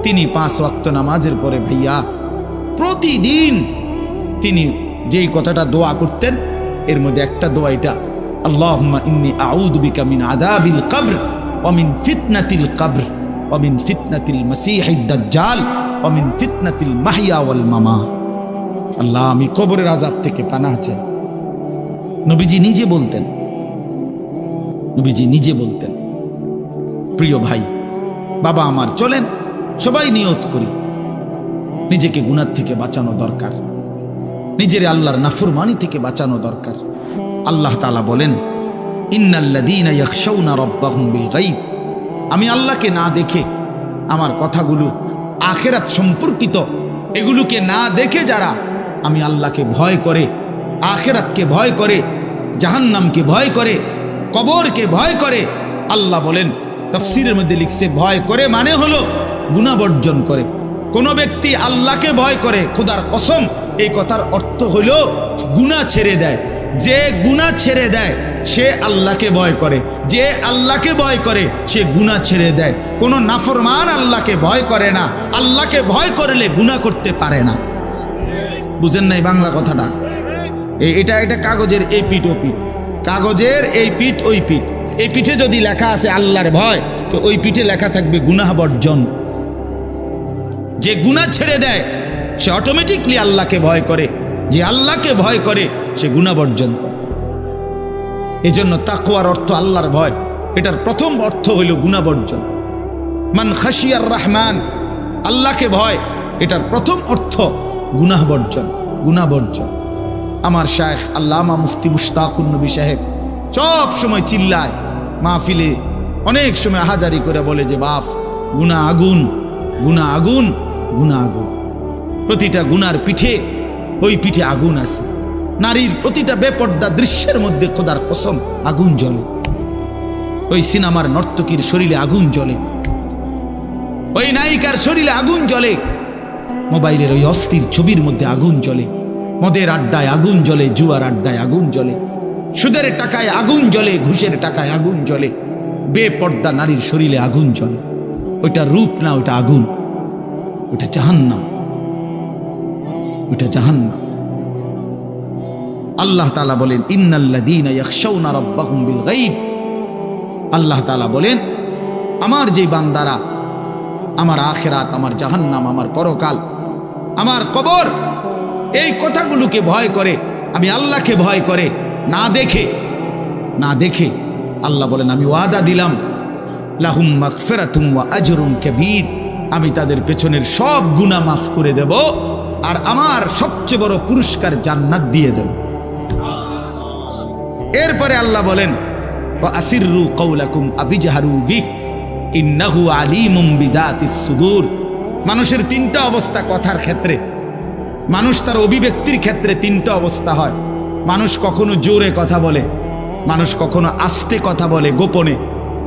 তিনি 5 ওয়াক্ত নামাজের পরে ভাইয়া প্রতিদিন তিনি যেই কথাটা দোয়া করতেন, এর মধ্যে একটা দোয়া এটা, আল্লাহুম্মা ইন্নী আউযু বিকা মিন আযাবিল কবর ওয়া মিন ফিতনাতিল কবর ওয়া মিন ফিতনাতিল মাসীহিদ দাজ্জাল ওয়া মিন ফিতনাতিল মাহইয়া ওয়াল মামাত। আল্লাহ, আমি কবরের আযাব থেকে পানাহ চাই। নবীজি নিজে বলতেন। প্রিয় ভাই, বাবা আমার, চলেন সবাই নিয়ত করি, নিজেকে গুনাহ থেকে বাঁচানো দরকার, নিজের আল্লাহর নাফরমানি থেকে বাঁচানো দরকার। আল্লাহ তাআলা বলেন, ইন্নাল্লাযীনা ইয়াখশাউনা রাব্বাহুম বিল গায়ব, আমি আল্লাহকে না দেখে, আমার কথাগুলো আখিরাত সম্পর্কিত, এগুলোকে না দেখে যারা আমি আল্লাহকে ভয় করে, আখিরাতকে ভয় করে, জাহান্নামকে ভয় করে, কবরকে ভয় করে, আল্লাহ বলেন, তাফসীরের মধ্যে লিখছে ভয় করে মানে হলো গুনাহ বর্জন করে। কোন ব্যক্তি আল্লাহকে ভয় করে, খোদার কসম, এই কথার অর্থ হলো গুনাহ ছেড়ে দেয়। যে গুনাহ ছেড়ে দেয় সে আল্লাহকে ভয় করে, যে আল্লাহকে ভয় করে সে গুনাহ ছেড়ে দেয়। কোন নাফরমান আল্লাহকে ভয় করে না, আল্লাহকে ভয় করলে গুনাহ করতে পারে না। বুঝেন নাই বাংলা কথাটা? এটা কাগজের এই পিঠ ও পিঠ, কাগজের এই পিঠ ওই পিঠ। এই পিঠে যদি লেখা আছে আল্লাহর ভয়, তো ওই পিঠে লেখা থাকবে গুনাহ বর্জন। যে গুনাহ ছেড়ে দেয় সে অটোমেটিকলি আল্লাহকে ভয় করে, যে আল্লাহকে ভয় করে সে গুনাহ বর্জন করে। এজন্য তাকওয়ার অর্থ আল্লাহর ভয়, এটার প্রথম অর্থ হইল গুনাহ বর্জন। মান খাশিয়ার রহমান, আল্লাহকে ভয়, এটার প্রথম অর্থ গুনাহ বর্জন, গুনাহ বর্জন। আমার শায়েখ আল্লামা মুফতি মুশতাকুন নবী সাহেব সব সময় চিল্লায় মাহফিলে, অনেক সময় হাজারি করে বলে যে বাপ, গুনাহ আগুন, গুনাহ আগুন, গুনাহ আগুন। প্রতিটা গুনার পিঠে, ওই পিঠে আগুন আছে। নারীর প্রতিটা বেপর্দা দৃশ্যের মধ্যে খোদার কসম আগুন জ্বলে। ওই সিনেমার নর্তকীর শরীরে আগুন জ্বলে, ওই নায়িকার শরীরে আগুন জ্বলে, মোবাইলের ওই অস্থির ছবির মধ্যে আগুন জ্বলে, মদের আড্ডায় আগুন জ্বলে, জুয়ার আড্ডায় আগুন জ্বলে, সুদের টাকায় আগুন জ্বলে, ঘুষের টাকায় আগুন জ্বলে, বেপর্দা নারীর শরীরে আগুন জ্বলে। ওইটা রূপ না, ওইটা আগুন, ওইটা জাহান্নাম, ওইটা জাহান্নাম। আল্লাহ তাআলা বলেন, ইন্নাল্লাযীনা ইয়াখশাউনা রাব্বাহুম বিল গায়ব, আল্লাহ তাআলা বলেন আমার যে বান্দারা আমার আখিরাত, আমার জাহান্নাম, আমার পরকাল, আমার কবর, এই কথাগুলোকে ভয় করে, আমি আল্লাহকে ভয় করে, না দেখে আল্লাহ বলেন আমি ওয়াদা দিলাম, লাহুম মাগফিরাতুন ওয়া আজরুন কাবীর, আমি তাদের পেছনের সব গুনাহ মাফ করে দেব, আর আমার সবচেয়ে বড় পুরস্কার জান্নাত দিয়ে দেব। এরপরে আল্লাহ বলেন, ওয়া আসিররু কাওলাকুম আবিজহারু বিহি ইন্নাহু আলিমুম বিজাতিস সুদূর। মানুষের তিনটা অবস্থা কথার ক্ষেত্রে, মানুষ তার অভিব্যক্তির ক্ষেত্রে তিনটা অবস্থা হয়। মানুষ কখনো জোরে কথা বলে, মানুষ কখনো আস্তে কথা বলে গোপনে,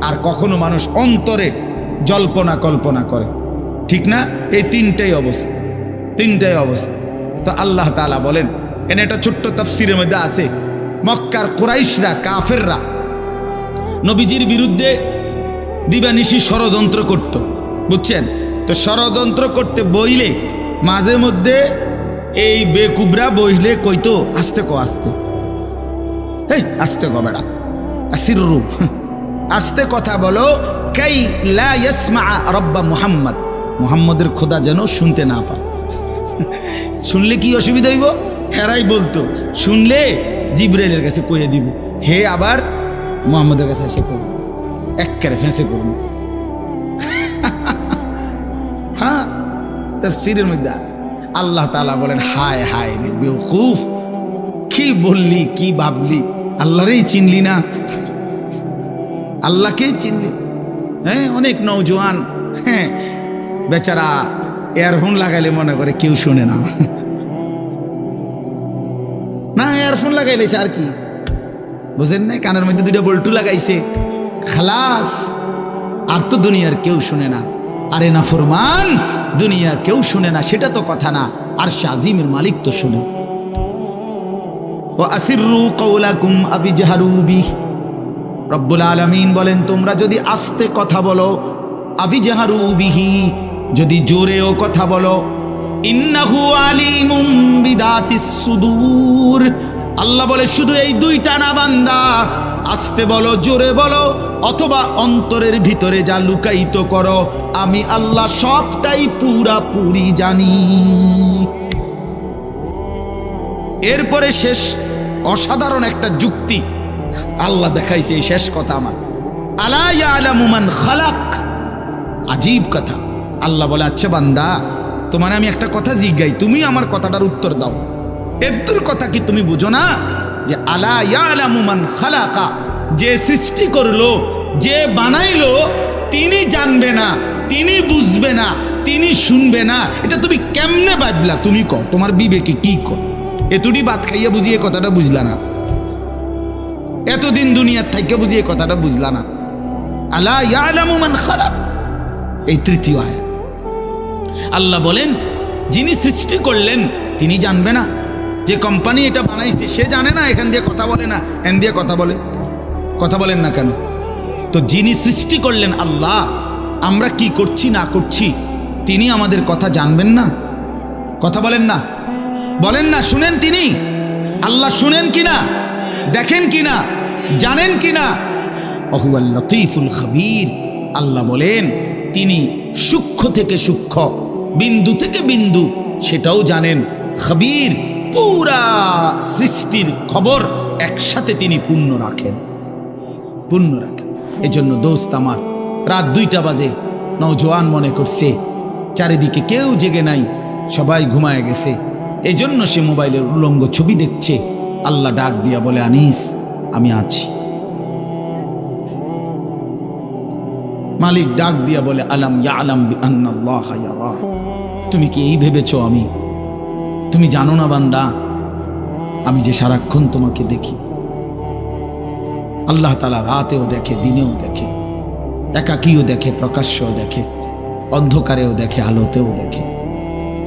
আর কখনো মানুষ অন্তরে জল্পনা কল্পনা করে, ঠিক না? এই তিনটাই অবস্থা। তো আল্লাহ তাআলা বলেন, এনে একটা ছোট্ট তাফসীরের মধ্যে আছে, মক্কার কুরাইশরা, কাফেররা নবীজির বিরুদ্ধে দিবানিশি ষড়যন্ত্র করত, বুঝছেন? তো ষড়যন্ত্র করতে বইলে মাঝে মধ্যে এই বেকুবরা বইলে কইতো, আস্তে আস্তে কো বেড়া, আসিররু, আস্তে কথা বলো, কাই লা ইয়াসমা রব্বা মুহাম্মদ, মুহাম্মদের খোদা যেন শুনতে না পায়। শুনলে কি অসুবিধা হইব? হেরাই বলতো শুনলে জিবরাইলের কাছে কইয়ে দিব, হে আবার মুহাম্মদের কাছে এসে করবো, এক্কারে ফেঁসে করবো। হ্যাঁ, তাফসীরের মধ্যে আছে। আল্লাহ তাআলা বলেন, হায় হায় রে বেওকুফ, কি বললি, কি ভাবলি, আল্লাহরেই চিনলি না, আল্লাহকেই চিনলি। হ্যাঁ, অনেক নওজোয়ান বেচারা ইয়ারফোন লাগাইলে মনে করে কেউ শুনে না, না ইয়ারফোন লাগাইলেছে আর কি, বুঝেন না? কানের মধ্যে দুইটা বল্টু লাগাইছে, খালাস, আর তো দুনিয়ার কেউ শুনে না। আরে না ফরমান, দুনিয়ার কেউ শুনে না সেটা তো কথা না, আর শাজিমের মালিক তো শুনে। ও আসিররু কাওলাকুম আবি জাহারু বিহি, রব্বুল আলামিন বলেন, তোমরা যদি আস্তে কথা বলো, আবি জাহারু বিহি, যদি জোরেও কথা বলো, ইন্নাহু আলিমুম বিদাতিস সুদূর, আল্লাহ বলে শুধু এই দুইটা না বান্দা, আস্তে বলো, জোরে বলো, অথবা অন্তরের ভিতরে যা লুকায়িত করো, আমি আল্লাহ সবটাই পুরাপুরি জানি। এরপরে শেষ অসাধারণ একটা যুক্তি আল্লাহ দেখাইছে, এই শেষ কথা আমার, আলা ইয়ালামু মান খালাক, আজীব কথা। আল্লাহ বলে, আচ্ছা বান্দা, তোমার আমি একটা কথা জিজ্ঞাই, তুমি আমার কথাটার উত্তর দাও। এর কথা কি তুমি বুঝো না যে আলা ইয়ালামু মান খালাকা, যে সৃষ্টি করলো, যে বানাইলো, তিনি জানবে না, তিনি বুঝবে না, তিনি শুনবে না, এটা তুমি কেমনে ভাবলা? তুমি কও, তোমার বিবেকে কি কও? এতটি ভাত খাইয়া বুঝিয়ে কথাটা বুঝলা না, এতদিন দুনিয়ার থেকে বুঝিয়ে কথাটা বুঝলা না। আলা ইয়ালামু মান খালাক, এই তৃতীয় আয়াত। আল্লাহ বলেন, যিনি সৃষ্টি করলেন তিনি জানবে না? যে কোম্পানি এটা বানাইছে সে জানে না এখান দিয়ে কথা বলে না, এন দিয়ে কথা বলে? কথা বলেন না কেন? তো যিনি সৃষ্টি করলেন আল্লাহ, আমরা কি করছি না করছি তিনি আমাদের কথা জানবেন না? কথা বলেন না, বলেন না, শুনেন তিনি? আল্লাহ শুনেন কিনা, দেখেন কিনা, জানেন কিনা? ওহুয়াল লতীফুল খবীর, আল্লাহ বলেন তিনি সূক্ষ্ম থেকে সূক্ষ্ম, বিন্দু থেকে বিন্দু সেটাও জানেন। খবীর, পুরা সৃষ্টির খবর একসাথে তিনি পূর্ণ রাখেন। এজন্য দোস্ত আমার, রাত 2টা বাজে, নওজোয়ান মনে করছে চারিদিকে কেউ জেগে নাই, সবাই ঘুমায় গেছে, এজন্য সে মোবাইলের উলঙ্গ ছবি দেখছে। আল্লাহ ডাক দিয়া বলে, আনিস আমি আছি। মালিক ডাক দিয়া বলে, আলাম ইয়ালাম বিআন্নাল্লাহা ইয়ারা, তুমি কি এই ভেবেছো তুমি জানো না বান্দা, আমি যে সারাক্ষণ তোমাকে দেখি। আল্লাহ তাআলা রাতেও দেখে, দিনেও দেখে, একাকীও দেখে, প্রকাশ্যও দেখে, অন্ধকারেও দেখে, আলোতেও দেখে।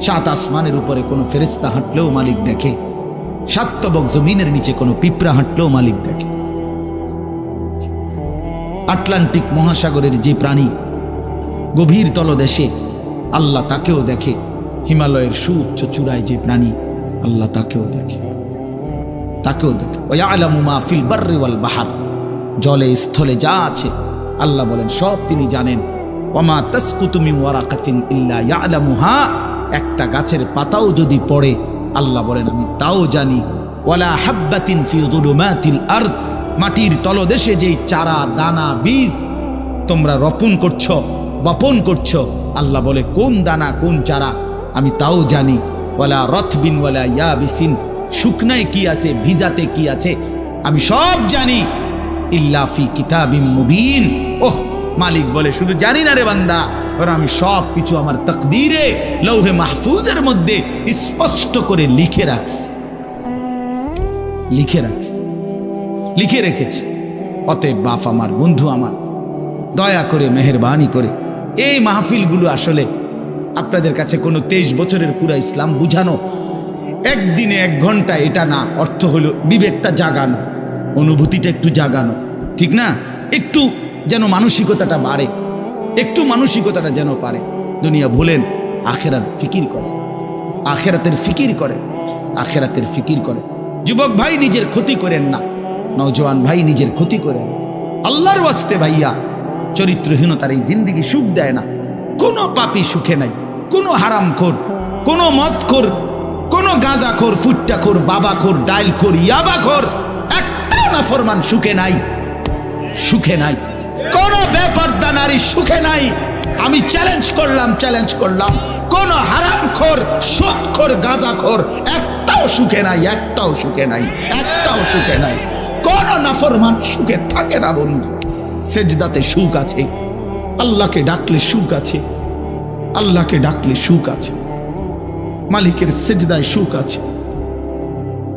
7 আসমানের উপরে কোনো ফেরেশতা হাঁটলেও মালিক দেখে, 7 তবক জমিনের নিচে কোনো পিঁপড়া হাঁটলেও মালিক দেখে। আটলান্টিক মহাসাগরের যে প্রাণী গভীর তলদেশে, আল্লাহ তাকেও দেখে। হিমালয়ের সুউচ্চ চূড়ায় যে প্রাণী, আল্লাহ তাকেও দেখে। ওয়া ইয়ালামু মা ফিল বাররি ওয়াল বাহর, জলে স্থলে যা আছে আল্লাহ বলেন সব তিনি জানেন। ওয়া মা তাসকুতু মিন ওয়ারাকাতিন ইল্লা ইয়ালামুহা, একটা গাছের পাতাও যদি পড়ে আল্লাহ বলেন আমি তাও জানি। ওয়ালা হাব্বাতিন ফি যুলুমাতিল আরদ, মাটির তলদেশে যেই চারা দানা বীজ তোমরা বপন করছো, আল্লাহ বলে কোন দানা কোন চারা আমি তাও জানি। ওয়ালা রতবিন ওয়ালা ইয়াবিসিন, শুকনায় কি আছে ভিজাতে কি আছে আমি সব জানি। ইল্লা ফি কিতাবিম মুবিন, ওহ মালিক বলে শুধু জানি না রে বান্দা, আমি সব কিছু আমার তাকদীরে লৌহে মাহফুজের মধ্যে স্পষ্ট করে লিখে রেখেছি। অতএব বাপ আমার, বন্ধু আমার, দয়া করে মেহেরবানি করে এই মাহফিলগুলো আসলে আপনাদের কাছে কোনো 23 বছরের পুরা ইসলাম বুঝানো, একদিনে 1 ঘন্টা, এটা না। অর্থ হলো বিবেকটা জাগানো, অনুভূতিটা একটু জাগানো, ঠিক না? একটু যেন মানসিকতাটা বাড়ে, একটু মানসিকতাটা যেন পারে। দুনিয়া ভুলেন, আখেরাত ফিকির করে, আখেরাতের ফিকির করে, আখেরাতের ফিকির করে। যুবক ভাই নিজের ক্ষতি করেন না, নওজোয়ান ভাই নিজের ক্ষতি করেন। আল্লাহর ওয়াস্তে ভাইয়া, চরিত্রহীনতার এই জিন্দেগি সুখ দেয় না। কোনো পাপী সুখে নাই, কোনো হারামখোর, কোনো মদখোর, কোনো গাঁজাখোর, ফুট্টাখোর, বাবাখোর, ডাইলখোর, ইয়াবাখোর, একটাও নাফরমান সুখে নাই, সুখে নাই। কোন বেপরদা নারী সুখে নাই। আমি চ্যালেঞ্জ করলাম, কোন হারামখোর, সুদখোর, গাঁজাখোর একটাও সুখে নাই, একটাও সুখে নাই, একটাও সুখে নাই। কোন নাফরমান সুখে থাকে না বন্ধু। সেজদাতে সুখ আছে, আল্লাহকে ডাকলে সুখ আছে, আল্লাহকে ডাকলে সুখ আছে, মালিকের সেজদায় সুখ আছে।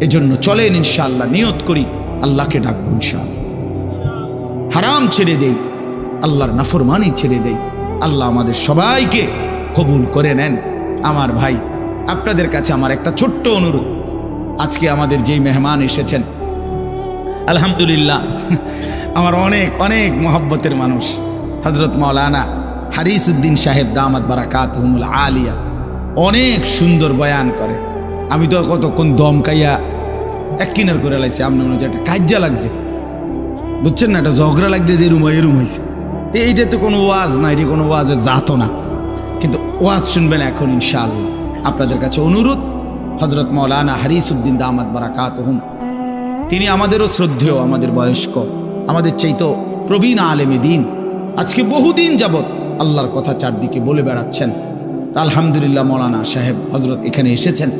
এজন্য চলেন ইনশাআল্লাহ, নিয়ত করি আল্লাহকে ডাকবো ইনশাআল্লাহ। হারাম ছেড়ে দেই, আল্লাহর নাফরমানি ছেড়ে দেই। আল্লাহ আমাদের সবাইকে কবুল করে নেন। আমার ভাই, আপনাদের কাছে আমার একটা ছোট্ট অনুরোধ। আজকে আমাদের যেই মেহমান এসেছেন, আলহামদুলিল্লাহ, আমার অনেক অনেক মহব্বতের মানুষ, হযরত মাওলানা হারিস উদ্দিন সাহেব দামাত বারাকাতুহুমুল আলিয়া, অনেক সুন্দর বয়ান করে। আমি তো কতক্ষণ দম কাইয়া এক কিনার করে লাইছি। আপনার মনে হচ্ছে একটা কাজ্জা লাগছে, বুঝছেন না? একটা ঝগড়া লাগছে যে এরুম হয়েছে। এইটা তো কোনো ওয়াজ না, এটা কোনো ওয়াজের জাতো না, কিন্তু ওয়াজ শুনবেন এখন ইনশাআল্লাহ। আপনাদের কাছে অনুরোধ, হযরত মাওলানা হারিস উদ্দিন দামাত বারাকাতুহুম, তিনি আমাদেরও শ্রদ্ধেয়, আমাদের বয়স্ক, আমাদের চাইতো প্রবীণ আলেমে দ্বীন। আজকে বহুদিন যাবৎ আল্লাহর কথা চারদিকে বলে বেড়াচ্ছেন। আলহামদুলিল্লাহ, মাওলানা সাহেব হযরত এখানে এসেছেন।